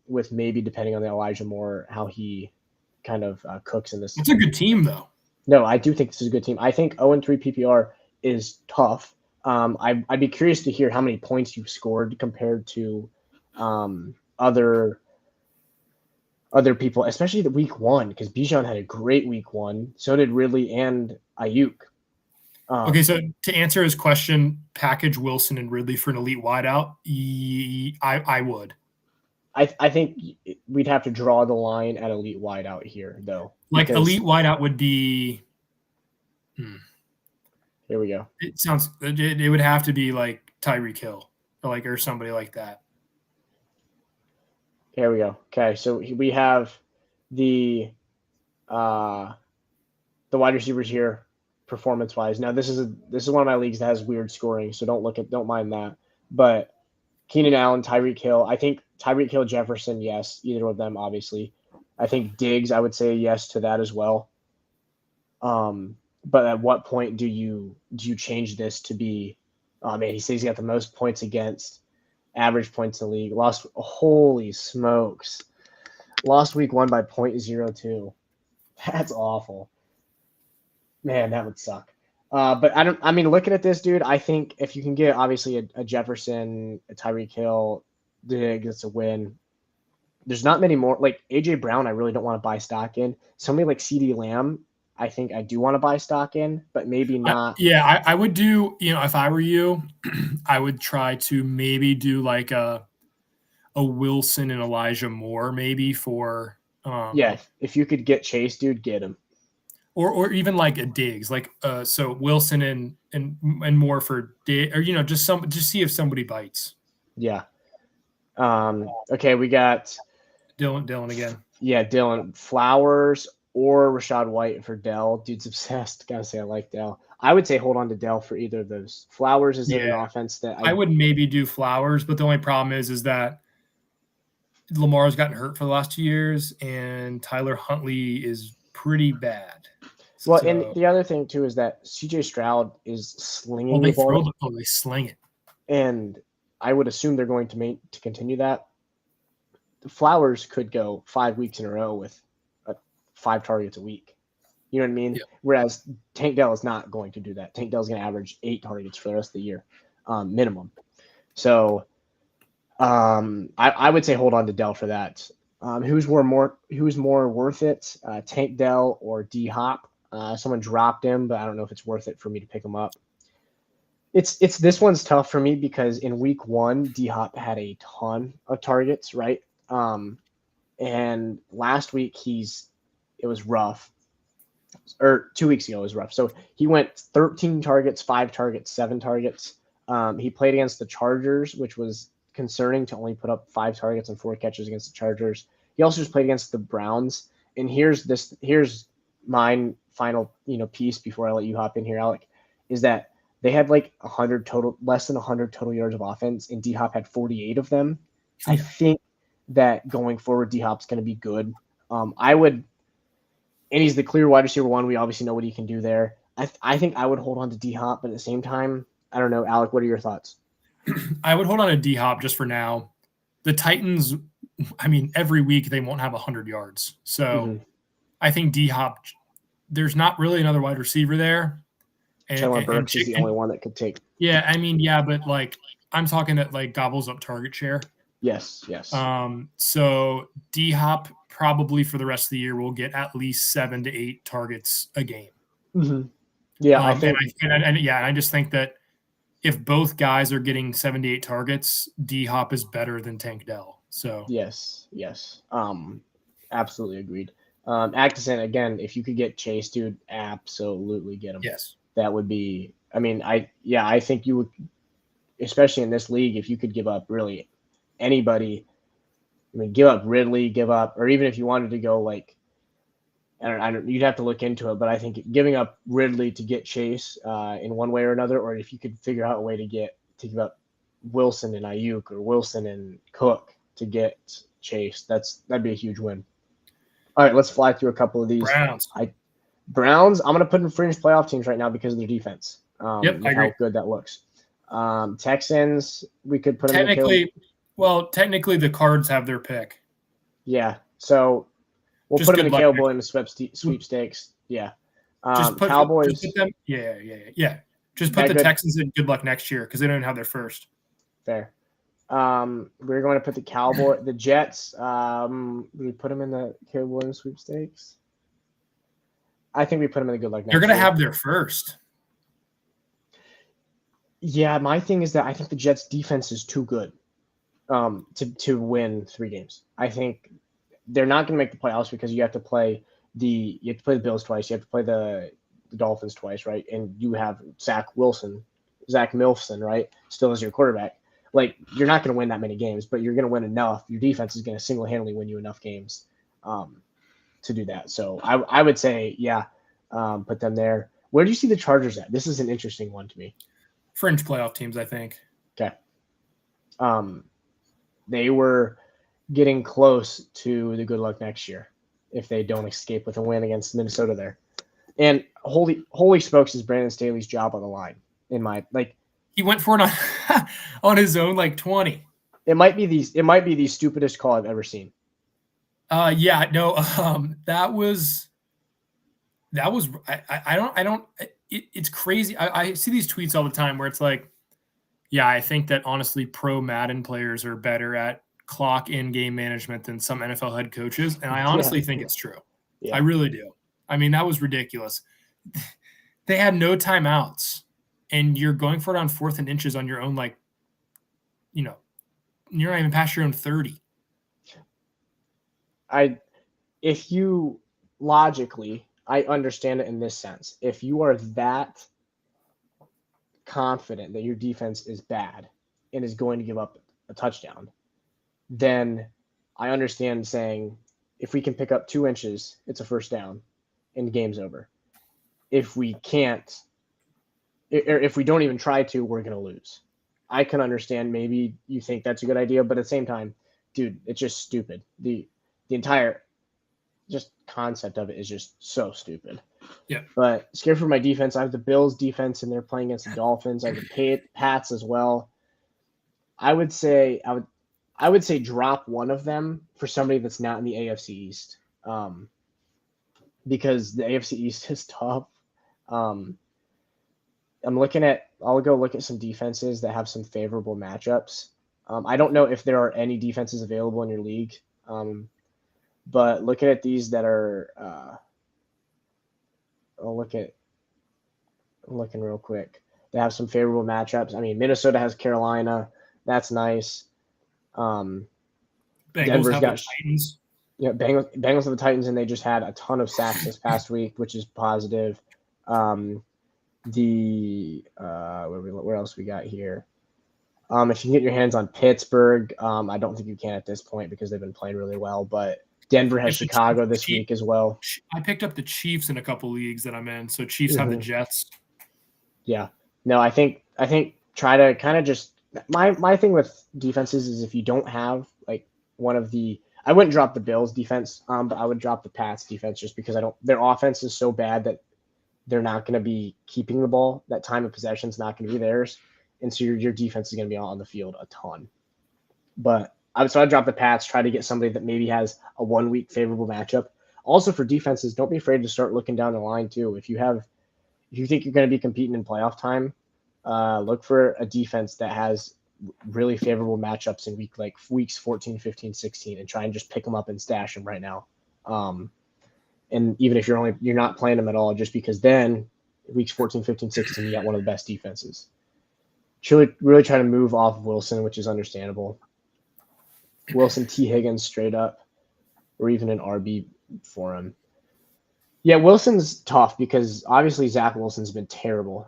with maybe, depending on the Elijah Moore, how he kind of cooks in this. It's a good team, though. No, I do think this is a good team. I think 0-3 PPR is tough. I'd be curious to hear how many points you've scored compared to other people, especially the week 1, because Bijan had a great week 1. So did Ridley and Ayuk. Okay, so to answer his question, package Wilson and Ridley for an elite wideout, I would. I think we'd have to draw the line at elite wideout here, though. Like elite wideout would be. Here we go. It would have to be like Tyreek Hill, or somebody like that. Here we go. Okay, so we have the the wide receivers here, performance wise. Now this is one of my leagues that has weird scoring, so don't mind that. But Keenan Allen, Tyreek Hill. I think Tyreek Hill, Jefferson, yes, either of them, obviously. I think Diggs, I would say yes to that as well. But at what point do you change this to be? Oh man, he says he's got the most points against, average points in the league. Holy smokes, lost week 1 by 0.02. That's awful. Man, that would suck. But I mean, looking at this, dude, I think if you can get obviously a Jefferson, a Tyreek Hill, Diggs, it's a win. There's not many more. Like AJ Brown, I really don't want to buy stock in. Somebody like CeeDee Lamb, I think I do want to buy stock in, but maybe not. I would do, if I were you, I would try to maybe do like a Wilson and Elijah Moore maybe for if you could get Chase, dude, get him. Or even like a Diggs, like so Wilson and Moore for Diggs, or just see if somebody bites. Yeah. Okay, we got Dylan again. Yeah, Dylan. Flowers or Rashad White for Dell. Dude's obsessed. Gotta say I like Dell. I would say hold on to Dell for either of those. Flowers is in an offense that I would maybe do Flowers, but the only problem is that Lamar's gotten hurt for the last 2 years, and Tyler Huntley is pretty bad. Well, and the other thing too is that CJ Stroud is slinging the ball. They sling it, and I would assume they're going to continue that. The Flowers could go 5 weeks in a row with 5 targets a week. You know what I mean? Yeah. Whereas Tank Dell is not going to do that. Tank Dell is going to average 8 targets for the rest of the year, minimum. So I would say hold on to Dell for that. Who's more worth it? Tank Dell or D Hop? Someone dropped him, but I don't know if it's worth it for me to pick him up. It's this one's tough for me because in week 1, D Hop had a ton of targets, right? And last week it was rough. Or 2 weeks ago it was rough. So he went 13 targets, 5 targets, 7 targets. He played against the Chargers, which was concerning to only put up 5 targets and 4 catches against the Chargers. He also just played against the Browns. And here's my final, piece before I let you hop in here, Alec, is that they had like less than 100 total yards of offense, and D-Hop had 48 of them. I think that going forward, D-Hop's going to be good. And he's the clear wide receiver 1. We obviously know what he can do there. I think I would hold on to D-Hop, but at the same time, I don't know. Alec, what are your thoughts? I would hold on to D-Hop just for now. The Titans, I mean, every week they won't have 100 yards. So I think D-Hop, there's not really another wide receiver there. Chandler Burks is the only one that could take. Yeah, I mean, but like I'm talking that like gobbles up target share. Yes. So D-Hop probably for the rest of the year will get at least 7 to 8 targets a game. Mm-hmm. Yeah, I think. I just think that if both guys are getting 7 to 8 targets, D-Hop is better than Tank Dell. So yes. Absolutely agreed. Atkinson, again, if you could get Chase, dude, absolutely get him. Yes. That would be, I think you would, especially in this league, if you could give up really anybody, give up Ridley, or even if you wanted to go like, I don't, you'd have to look into it, but I think giving up Ridley to get Chase in one way or another, or if you could figure out a way to give up Wilson and Ayuk or Wilson and Cook to get Chase, that'd be a huge win. All right, let's fly through a couple of these. Browns, I'm going to put in fringe playoff teams right now because of their defense. I agree. How good that looks. Texans, we could put them technically the Cards have their pick. Yeah, so we'll just put them in the Caleb Williams sweepstakes. Yeah. Cowboys. Just put the Texans in good luck next year because they don't have their first. Fair. We're going to put the Jets. We put them in the Caleb Williams sweepstakes. I think we put them in the good luck next year. They're going to have their first. Yeah, my thing is that I think the Jets' defense is too good to win 3 games. I think they're not going to make the playoffs because you have to play the Bills twice. You have to play the Dolphins twice, right? And you have Zach Milson, right? Still as your quarterback. Like, you're not going to win that many games, but you're going to win enough. Your defense is going to single-handedly win you enough games to do that. So I would say, put them there. Where do you see the Chargers at? This is an interesting one to me. Fringe playoff teams, I think. Okay. They were getting close to the good luck next year if they don't escape with a win against Minnesota there. And holy smokes, is Brandon Staley's job on the line? He went for it on his own 20. It might be the stupidest call I've ever seen. That was it's crazy. I see these tweets all the time where it's like, yeah, I think that honestly pro Madden players are better at clock in game management than some NFL head coaches. And I honestly think it's true. Yeah. I really do. I mean, that was ridiculous. They had no timeouts and you're going for it on 4th and inches on your own, you're not even past your own 30. If you logically, I understand it in this sense. If you are that confident that your defense is bad and is going to give up a touchdown, then I understand saying, if we can pick up 2 inches, it's a first down and the game's over. If we can't, if we don't even try to, we're going to lose. I can understand maybe you think that's a good idea, but at the same time, dude, it's just stupid. The entire just concept of it is just so stupid. Yeah. But scared for my defense. I have the Bills defense and they're playing against the Dolphins. I have the Pats as well. I would say drop one of them for somebody that's not in the AFC East. Because the AFC East is tough. I'll go look at some defenses that have some favorable matchups. I don't know if there are any defenses available in your league. But looking at these that are, looking real quick. They have some favorable matchups. I mean, Minnesota has Carolina. That's nice. Bengals Denver's have got the Titans. Yeah, Bengals have the Titans, and they just had a ton of sacks this past week, which is positive. Where else we got here? If you can get your hands on Pittsburgh, I don't think you can at this point because they've been playing really well, but Denver has Chicago this week as well. I picked up the Chiefs in a couple leagues that I'm in, so Chiefs have the Jets. Yeah. No, I think try to kind of just my thing with defenses is if you don't have one of the I wouldn't drop the Bills defense, but I would drop the Pats defense just because their offense is so bad that they're not going to be keeping the ball. That time of possession is not going to be theirs, and so your defense is going to be on the field a ton. But I'd drop the Pats, try to get somebody that maybe has a 1 week favorable matchup. Also for defenses, don't be afraid to start looking down the line too. If you think you're going to be competing in playoff time, look for a defense that has really favorable matchups in weeks 14, 15, 16, and try and just pick them up and stash them right now. And even if you're not playing them at all, just because then weeks 14, 15, 16, you got one of the best defenses. Really try to move off of Wilson, which is understandable. Wilson, T. Higgins straight up, or even an RB for him. Yeah, Wilson's tough because obviously Zach Wilson's been terrible.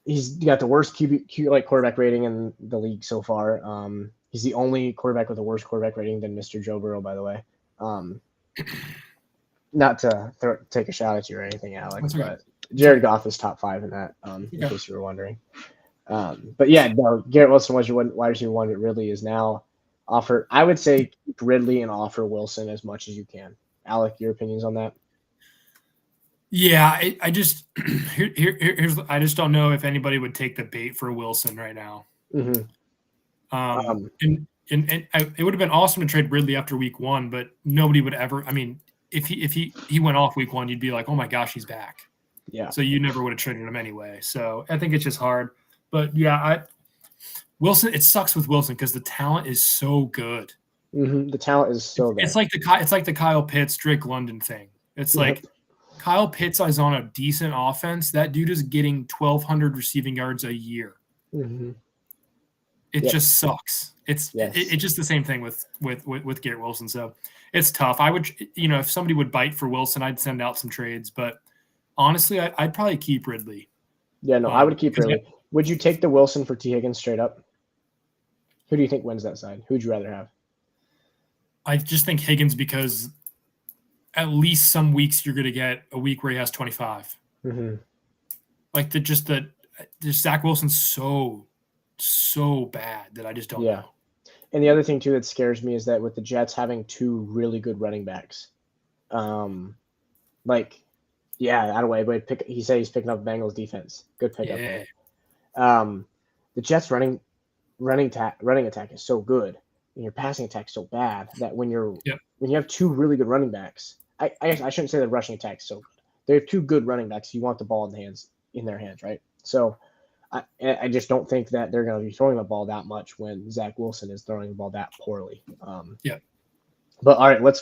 He's got the worst quarterback rating in the league so far. He's the only quarterback with a worse quarterback rating than Mr. Joe Burrow, by the way. Not to take a shot at you or anything, Alec, but Jared Goff is top 5 in that, in case you were wondering. But yeah, no, Garrett Wilson was your wide receiver 1, but Ridley is now offer. I would say keep Ridley and offer Wilson as much as you can. Alec, your opinions on that? Yeah, I just I just don't know if anybody would take the bait for Wilson right now. Mm-hmm. And it would have been awesome to trade Ridley after week 1, but nobody would ever. I mean, if he went off week 1, you'd be like, oh my gosh, he's back. Yeah. So you never would have traded him anyway. So I think it's just hard. But yeah, Wilson. It sucks with Wilson because the talent is so good. Mm-hmm. The talent is so good. It's like the Kyle Pitts, Drake London thing. It's like Kyle Pitts is on a decent offense. That dude is getting 1,200 receiving yards a year. Mm-hmm. It just sucks. It's just the same thing with Garrett Wilson. So it's tough. I would, if somebody would bite for Wilson, I'd send out some trades. But honestly, I'd probably keep Ridley. Yeah, no, I would keep Ridley. Would you take the Wilson for T. Higgins straight up? Who do you think wins that side? Who would you rather have? I just think Higgins because at least some weeks you're going to get a week where he has 25. Mm-hmm. Like just Zach Wilson's so bad that I just don't know. And the other thing too that scares me is that with the Jets having two really good running backs, he said he's picking up Bengals defense. Good pickup there. The Jets running attack is so good, and your passing attack is so bad that when you have two really good running backs, I shouldn't say the rushing attack is so good. They're two good running backs. You want the ball in their hands, right? So I just don't think that they're going to be throwing the ball that much when Zach Wilson is throwing the ball that poorly. But all right, let's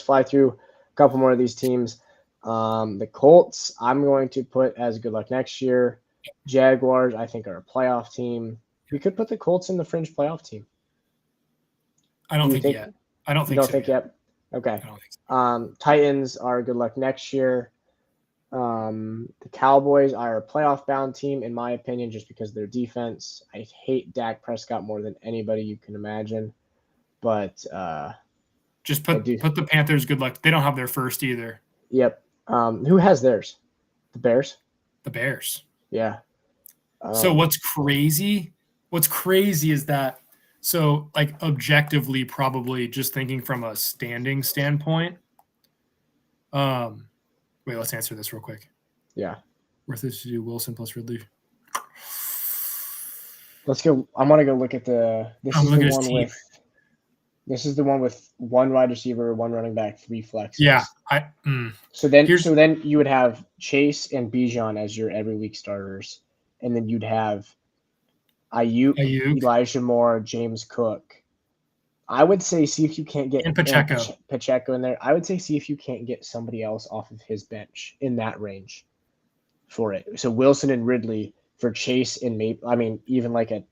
fly through a couple more of these teams. The Colts, I'm going to put as good luck next year. Jaguars, I think, are a playoff team. We could put the Colts in the fringe playoff team. I don't think yet. I don't think you so. Think yet? Okay. I don't think so. Titans are good luck next year. The Cowboys are a playoff-bound team, in my opinion, just because of their defense. I hate Dak Prescott more than anybody you can imagine. But just put the Panthers good luck. They don't have their first either. Yep. Who has theirs? The Bears? The Bears. Yeah. So what's crazy is that, so like objectively, probably just thinking from a standing standpoint, wait, let's answer this real quick. Yeah. Worth it to do Wilson plus Ridley. Let's go. I'm going to go look at this is the one with one wide receiver, one running back, 3 flexes. Yeah. So then you would have Chase and Bijan as your every week starters. And then you'd have Ayuk, Elijah Moore, James Cook. I would say see if you can't get Pacheco in there. I would say see if you can't get somebody else off of his bench in that range for it. So Wilson and Ridley for Chase and even like a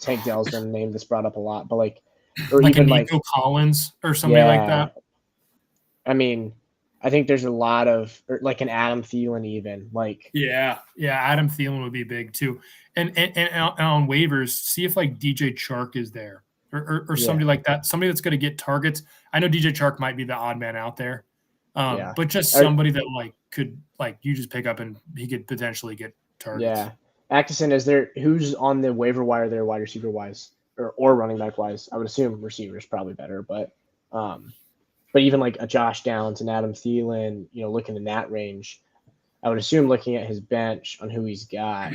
Tank Dell's been a name that's brought up a lot, but or like even Nico Collins or somebody like that. I mean, I think there's a lot of like an Adam Thielen even Adam Thielen would be big too. And on waivers, see if like DJ Chark is there or somebody like that, somebody that's going to get targets. I know DJ Chark might be the odd man out there, but just somebody that could you just pick up and he could potentially get targets. Yeah, Atkinson, who's on the waiver wire there, wide receiver wise or running back wise? I would assume receiver is probably better, but even like a Josh Downs and Adam Thielen, looking in that range, I would assume looking at his bench on who he's got,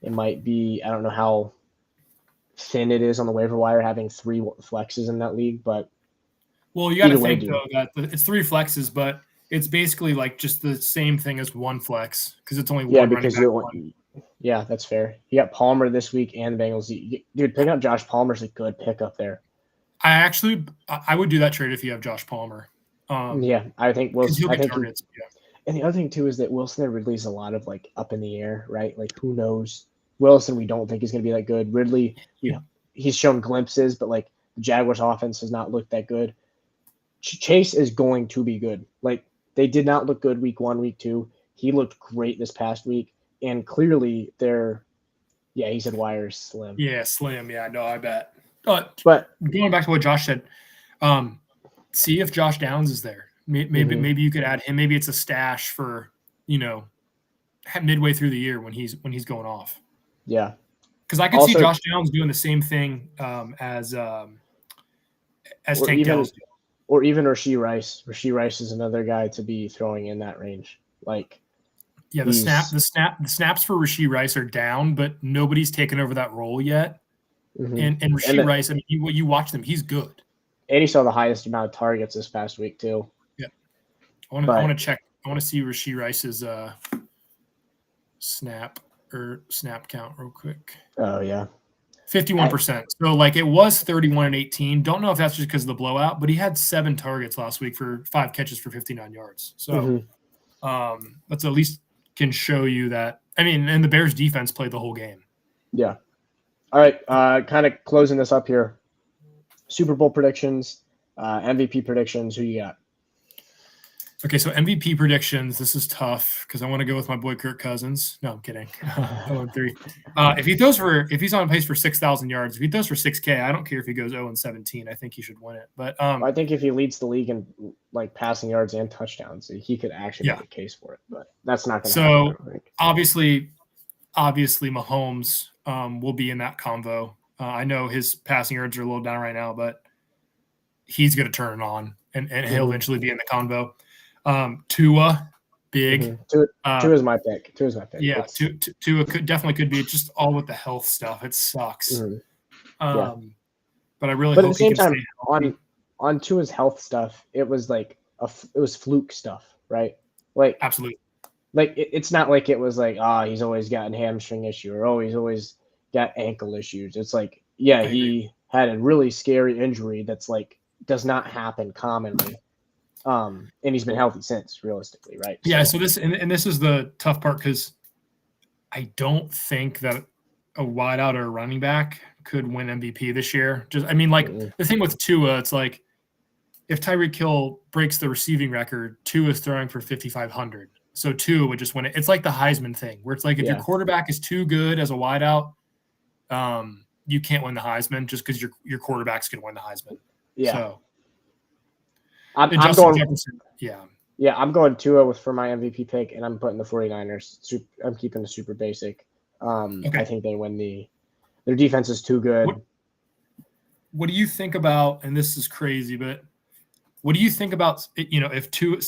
it might be, I don't know how thin it is on the waiver wire having 3 flexes in that league, but you got to think though that it's 3 flexes, but it's basically like just the same thing as 1 flex because it's only one running back. Yeah, that's fair. You got Palmer this week and the Bengals. Dude, picking up Josh Palmer's a good pickup there. I would do that trade if you have Josh Palmer. I think Wilson. He'll get targets. And the other thing too is that Wilson and Ridley's a lot of up in the air, right? Like who knows? Wilson, we don't think is going to be that good. Ridley, he's shown glimpses, but the Jaguars' offense has not looked that good. Chase is going to be good. They did not look good week 1, week 2. He looked great this past week, and clearly he said wires slim. Yeah, slim. Yeah, no, I bet. But going back to what Josh said, see if Josh Downs is there. Maybe you could add him. Maybe it's a stash for midway through the year when he's going off. Yeah, because I could see Josh Downs doing the same thing as Tank Dell's doing. Or even Rashee Rice. Rashee Rice is another guy to be throwing in that range. The snaps for Rashee Rice are down, but nobody's taken over that role yet. Mm-hmm. And Rashee Rice, you watch them, he's good. And he saw the highest amount of targets this past week too. Yeah, I want to check. I want to see Rashee Rice's snap count real quick. Oh yeah, 51%. So it was 31 and 18. Don't know if that's just because of the blowout, but he had 7 targets last week for 5 catches for 59 yards. So that's at least can show you that. And the Bears defense played the whole game. Yeah. All right, kind of closing this up here. Super Bowl predictions, MVP predictions. Who you got? Okay, so MVP predictions. This is tough because I want to go with my boy Kirk Cousins. No, I'm kidding. 0-3. If he's on pace for 6,000 yards, if he throws for 6K, I don't care if he goes 0-17. I think he should win it. But I think if he leads the league in like passing yards and touchdowns, he could actually make a case for it. But that's not going to happen. I don't think. Obviously, Mahomes will be in that convo. I know his passing yards are a little down right now, but he's going to turn it on, and he'll eventually be in the convo. Tua, big. Tua's my pick. Yeah, Tua could be just all with the health stuff. It sucks. But I really hope at the same time, on Tua's health stuff, it was like it was fluke stuff, right? Like absolutely. Like it's not like it was like he's always got a hamstring issue or he's always got ankle issues. It's like he had a really scary injury that's like does not happen commonly. And he's been healthy since, realistically, right? Yeah. So this is the tough part because I don't think that a wideout or a running back could win MVP this year. The thing with Tua, it's like if Tyreek Hill breaks the receiving record, Tua is throwing for 5,500. So Tua would just win it. It's like the Heisman thing, where it's like if your quarterback is too good as a wideout, you can't win the Heisman just because your quarterback's going to win the Heisman. Yeah. So I'm going Tua for my MVP pick, and I'm putting the 49ers. I'm keeping the super basic. I think they win their defense is too good. What do you think about, and this is crazy, but what do you think about, if Tua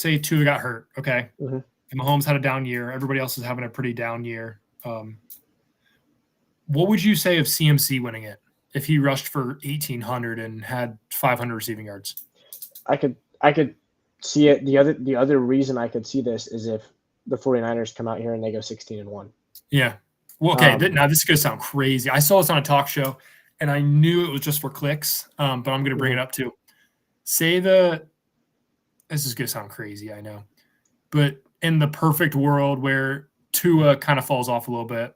got hurt, okay? Mm-hmm. And Mahomes had a down year, everybody else is having a pretty down year. What would you say of CMC winning it if he rushed for 1,800 and had 500 receiving yards? I could see it. The other reason I could see this is if the 49ers come out here and they go 16-1. Yeah. Well, okay. Now this is going to sound crazy. I saw this on a talk show, and I knew it was just for clicks, but I'm going to bring it up too. This is going to sound crazy, I know. But in the perfect world where Tua kind of falls off a little bit,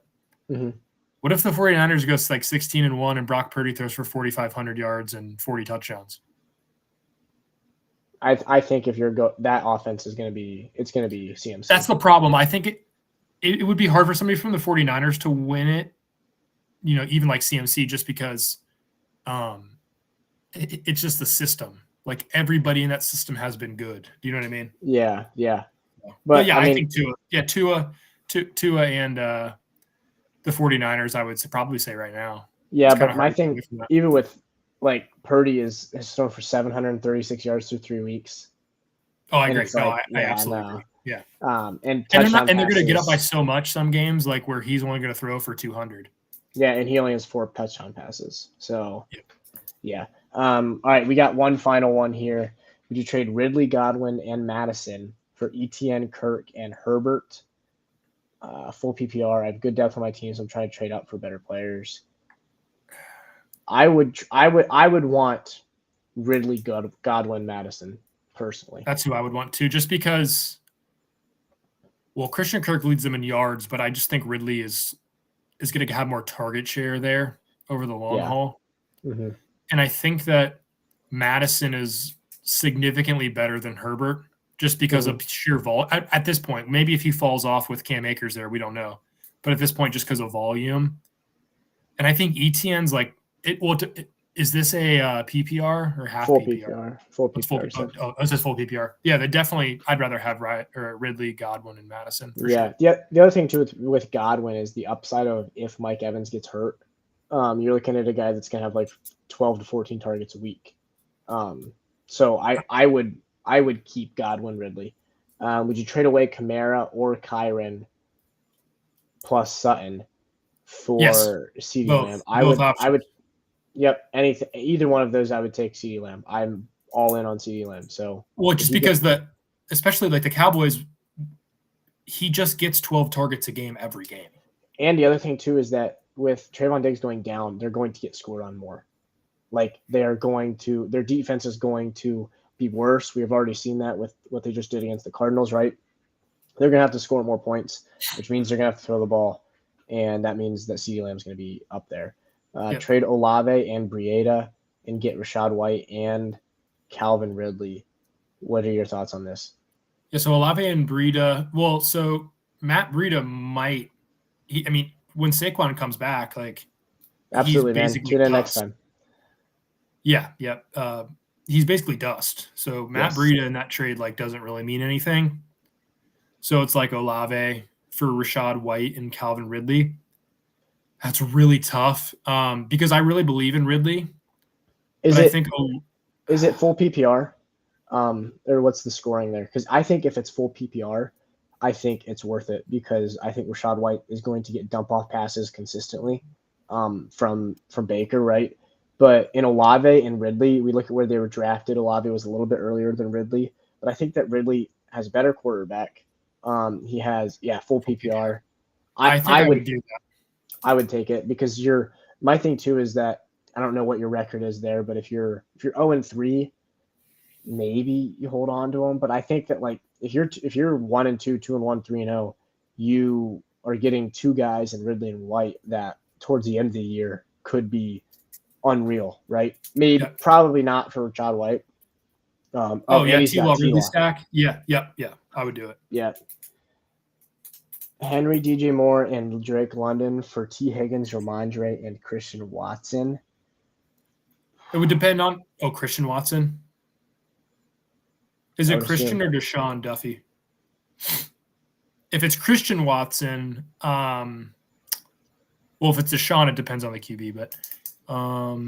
what if the 49ers goes like 16-1 and Brock Purdy throws for 4,500 yards and 40 touchdowns? I think if that offense is going to be CMC. That's the problem. I think it would be hard for somebody from the 49ers to win it, even like CMC, just because it's just the system. Like everybody in that system has been good. Do you know what I mean? Yeah. But yeah, I think Tua. Yeah, Tua and the 49ers, I would probably say right now. Yeah, but my thing, even with like Purdy has thrown for 736 yards through 3 weeks. Oh, I agree. I absolutely agree. Yeah. And they're going to get up by so much some games, like where he's only going to throw for 200. Yeah, and he only has 4 touchdown passes. So, yeah. All right, we got one final one here. Would you trade Ridley, Godwin, and Madison for ETN, Kirk, and Herbert? Full PPR. I have good depth on my team, so I'm trying to trade up for better players. I would want Ridley, Godwin, Madison personally. That's who I would want too, just because. Well, Christian Kirk leads them in yards, but I just think Ridley is going to have more target share there over the long haul. Mm-hmm. And I think that Madison is significantly better than Herbert just because of sheer volume. At this point, maybe if he falls off with Cam Akers there, we don't know. But at this point, just because of volume. And I think ETN's like is this a PPR or half full PPR? Full PPR. It says full PPR. Yeah, I'd rather have Ridley, Godwin, and Madison. Yeah. Sure. The other thing too with Godwin is the upside of if Mike Evans gets hurt. You're looking at a guy that's gonna have like 12 to 14 targets a week. So I would keep Godwin, Ridley. Would you trade away Kamara or Kyron plus Sutton for CeeDee Lamb? I would. Yep, either one of those, I would take CeeDee Lamb. I'm all in on CeeDee Lamb. So just because especially like the Cowboys, he just gets 12 targets a game every game. And the other thing too is that with Trayvon Diggs going down, they're going to get scored on more. Like their defense is going to be worse. We have already seen that with what they just did against the Cardinals, right? They're going to have to score more points, which means they're going to have to throw the ball, and that means that CeeDee Lamb is going to be up there. Trade Olave and Breida and get Rachaad White and Calvin Ridley. What are your thoughts on this? Yeah, so Olave and Breida. Well, so Matt Breida might. When Saquon comes back, like he's Absolutely, man. basically Tune in next dust. time. Yeah. He's basically dust. So Matt Yes. Breida in that trade like doesn't really mean anything. So it's like Olave for Rashad White and Calvin Ridley. That's really tough because I really believe in Ridley. Is But I it think is it full PPR? Or what's the scoring there? Because I think if it's full PPR, I think it's worth it because I think Rashad White is going to get dump off passes consistently from Baker, right? But in Olave and Ridley, we look at where they were drafted. Olave was a little bit earlier than Ridley, but I think that Ridley has a better quarterback. He has full PPR. I think I would would do that. I would take it because my thing too is that I don't know what your record is there, but if you're 0-3, maybe you hold on to them. But I think that like if you're 1-2, 2-1, 3-0, you are getting two guys in Ridley and White that towards the end of the year could be unreal, right? Maybe probably not for Rashad White. And he's got T-Law Ridley T-Law. stack. Yeah. I would do it. Yeah. Henry, DJ Moore, and Drake London for T. Higgins, Ramondre, and Christian Watson. It would depend on Christian Watson. Is it Christian or Deshaun Duffy? If it's Christian Watson, well, if it's Deshaun, it depends on the QB. But well,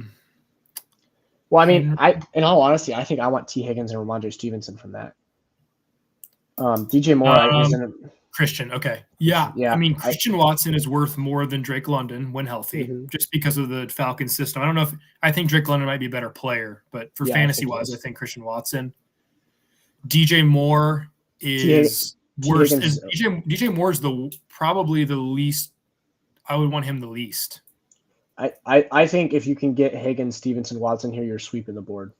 I mean, in all honesty, I think I want T. Higgins and Ramondre Stevenson from that. DJ Moore isn't Christian. Okay, yeah. I mean, Christian Watson is worth more than Drake London when healthy, just because of the Falcons system. I don't know I think Drake London might be a better player, but for fantasy wise, I think Christian Watson. DJ Moore is worse. DJ Moore is probably the least. I would want him the least. I think if you can get Higgins, Stevenson, Watson here, you're sweeping the board.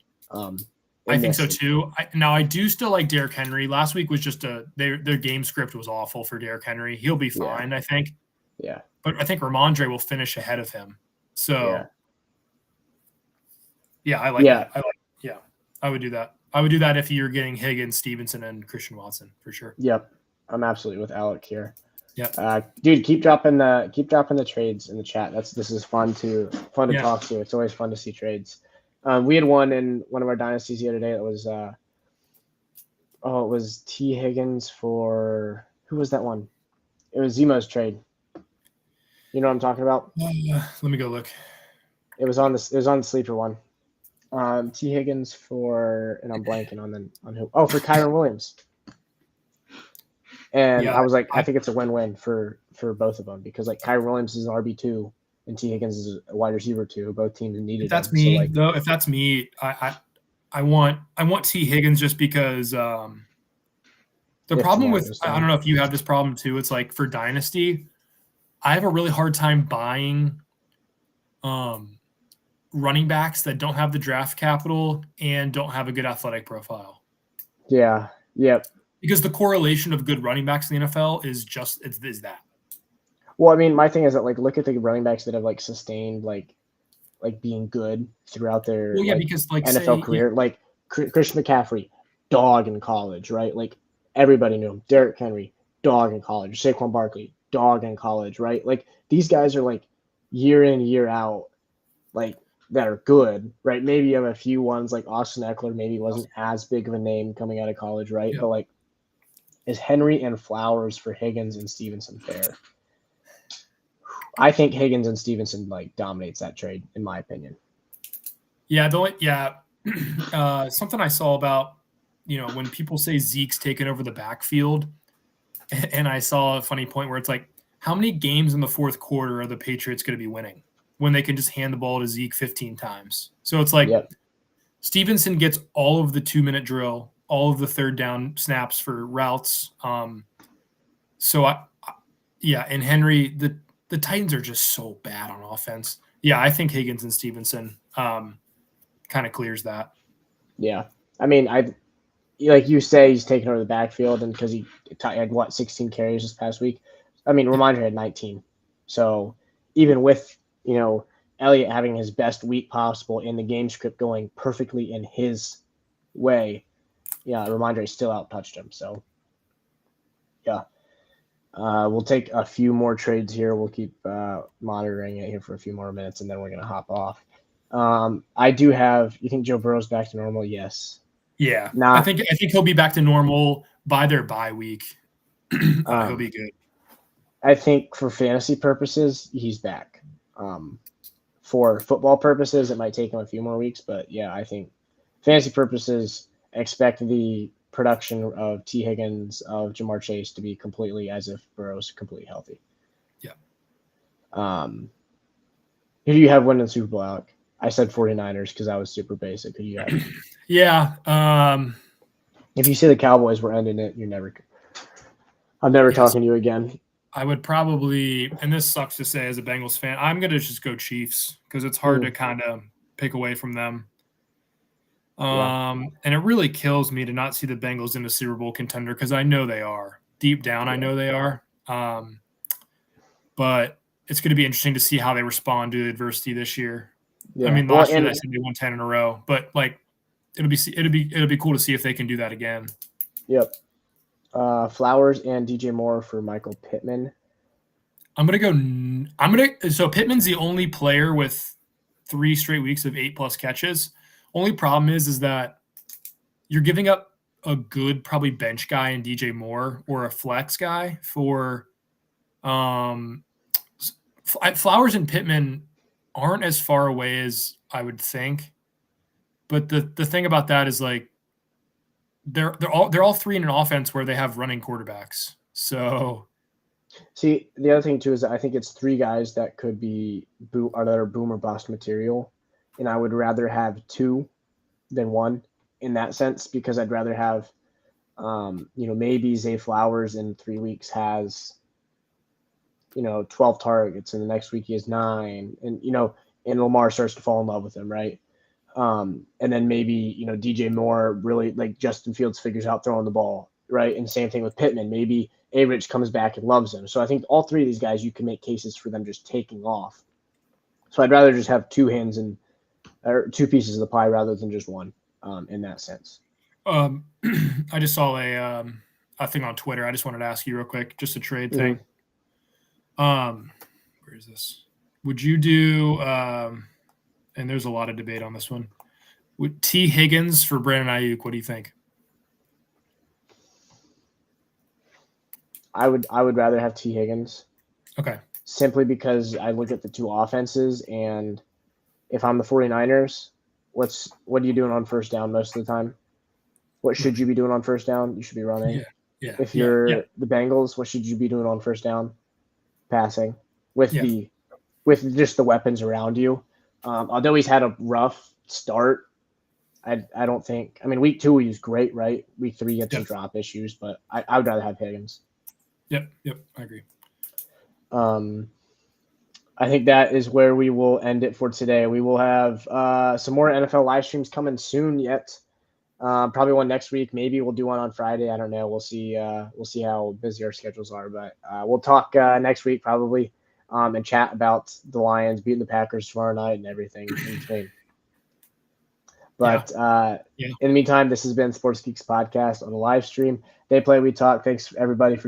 I think so too. I do still like Derrick Henry. Last week was just their game script was awful for Derrick Henry. He'll be fine, I think. Yeah. But I think Ramondre will finish ahead of him. So I like that. I would do that. I would do that if you're getting Higgins, Stevenson, and Christian Watson for sure. Yep. I'm absolutely with Alec here. Yeah. Dude, keep dropping the trades in the chat. This is fun to talk to. It's always fun to see trades. We had one in one of our dynasties the other day that was it was T. Higgins for who was that one? It was Zemo's trade. You know what I'm talking about? Let me go look. It was on the sleeper one. T. Higgins for, and I'm blanking on who. Oh, for Kyron Williams. And I was like, I think it's a win-win for both of them because like Kyron Williams is an RB2 and T. Higgins is a wide receiver 2. Both teams needed. If that's me, if that's me, I want T. Higgins just because the problem with I don't know if you have this problem too. It's like for Dynasty, I have a really hard time buying running backs that don't have the draft capital and don't have a good athletic profile. Yeah. Yep. Because the correlation of good running backs in the NFL is that. Well, I mean, my thing is that like look at the running backs that have like sustained like being good throughout their because like NFL career. Like Christian McCaffrey, dog in college, right? Like everybody knew him. Derrick Henry, dog in college. Saquon Barkley, dog in college, right? Like these guys are like year in, year out, like that are good, right? Maybe you have a few ones like Austin Eckler, maybe wasn't as big of a name coming out of college, right? Yeah. But like, is Henry and Flowers for Higgins and Stevenson fair? I think Higgins and Stevenson like dominates that trade, in my opinion. Yeah, something I saw about, when people say Zeke's taken over the backfield, and I saw a funny point where it's like, how many games in the fourth quarter are the Patriots going to be winning when they can just hand the ball to Zeke 15 times? So it's like Stevenson gets all of the 2-minute drill, all of the third down snaps for routes. And Henry, the Titans are just so bad on offense. Yeah, I think Higgins and Stevenson kind of clears that. Yeah. I mean, like you say, he's taken over the backfield, and because he had 16 carries this past week. I mean, Ramondre had 19. So even with, Elliott having his best week possible in the game script going perfectly in his way, Ramondre still out-touched him. So Yeah. We'll take a few more trades here. We'll keep monitoring it here for a few more minutes, and then we're going to hop off. I do have – you think Joe Burrow's back to normal? Yes. Yeah. I think he'll be back to normal by their bye week. He'll be good. I think for fantasy purposes, he's back. For football purposes, it might take him a few more weeks, but yeah, I think fantasy purposes, expect the production of T. Higgins, of Jamar Chase to be completely as if Burrow's completely healthy. Yeah. Who do you have winning the Super Bowl, Alec? I said 49ers because I was super basic. Who do you have? Yeah. If you say the Cowboys were ending it, I'm never talking to you again. I would probably, and this sucks to say as a Bengals fan, I'm going to just go Chiefs because it's hard to kind of pick away from them. And it really kills me to not see the Bengals in a Super Bowl contender because I know they are. Deep down, I know they are. But it's going to be interesting to see how they respond to adversity this year. Yeah. I mean, last year they said they won 10 in a row, but like it'll be cool to see if they can do that again. Yep. Flowers and DJ Moore for Michael Pittman. So Pittman's the only player with 3 straight weeks of 8+ catches. Only problem is that you're giving up a good probably bench guy in DJ Moore or a flex guy for Flowers and Pittman aren't as far away as I would think. But the thing about that is like they're all 3 in an offense where they have running quarterbacks. So see, the other thing too is that I think it's 3 guys that could be that are boom or bust material, and I would rather have 2 than 1 in that sense because I'd rather have, maybe Zay Flowers in 3 weeks has, 12 targets, and the next week he has 9, and Lamar starts to fall in love with him, right? And then maybe, DJ Moore really, like Justin Fields figures out throwing the ball, right? And same thing with Pittman. Maybe A-Rich comes back and loves him. So I think all 3 of these guys, you can make cases for them just taking off. So I'd rather just have 2 hands or 2 pieces of the pie rather than just 1 in that sense. I just saw a thing on Twitter. I just wanted to ask you real quick, just a trade thing. Where is this? Would you do and there's a lot of debate on this one. With T. Higgins for Brandon Ayuk, what do you think? I would rather have T. Higgins. Okay. Simply because I look at the 2 offenses, and if I'm the 49ers, what are you doing on first down most of the time? What should you be doing on first down? You should be running. Yeah. If you're the Bengals, what should you be doing on first down? Passing. With just the weapons around you. Although he's had a rough start, I don't think. I mean, week 2 he was great, right? Week 3 he had some drop issues, but I would rather have Higgins. Yep, I agree. I think that is where we will end it for today. We will have some more NFL live streams coming soon yet. Probably one next week. Maybe we'll do one on Friday. I don't know. We'll see. We'll see how busy our schedules are, but we'll talk next week probably and chat about the Lions beating the Packers tomorrow night and everything in between. But in the meantime, this has been Sports Geeks Podcast on the live stream. They Play, We Talk. Thanks everybody for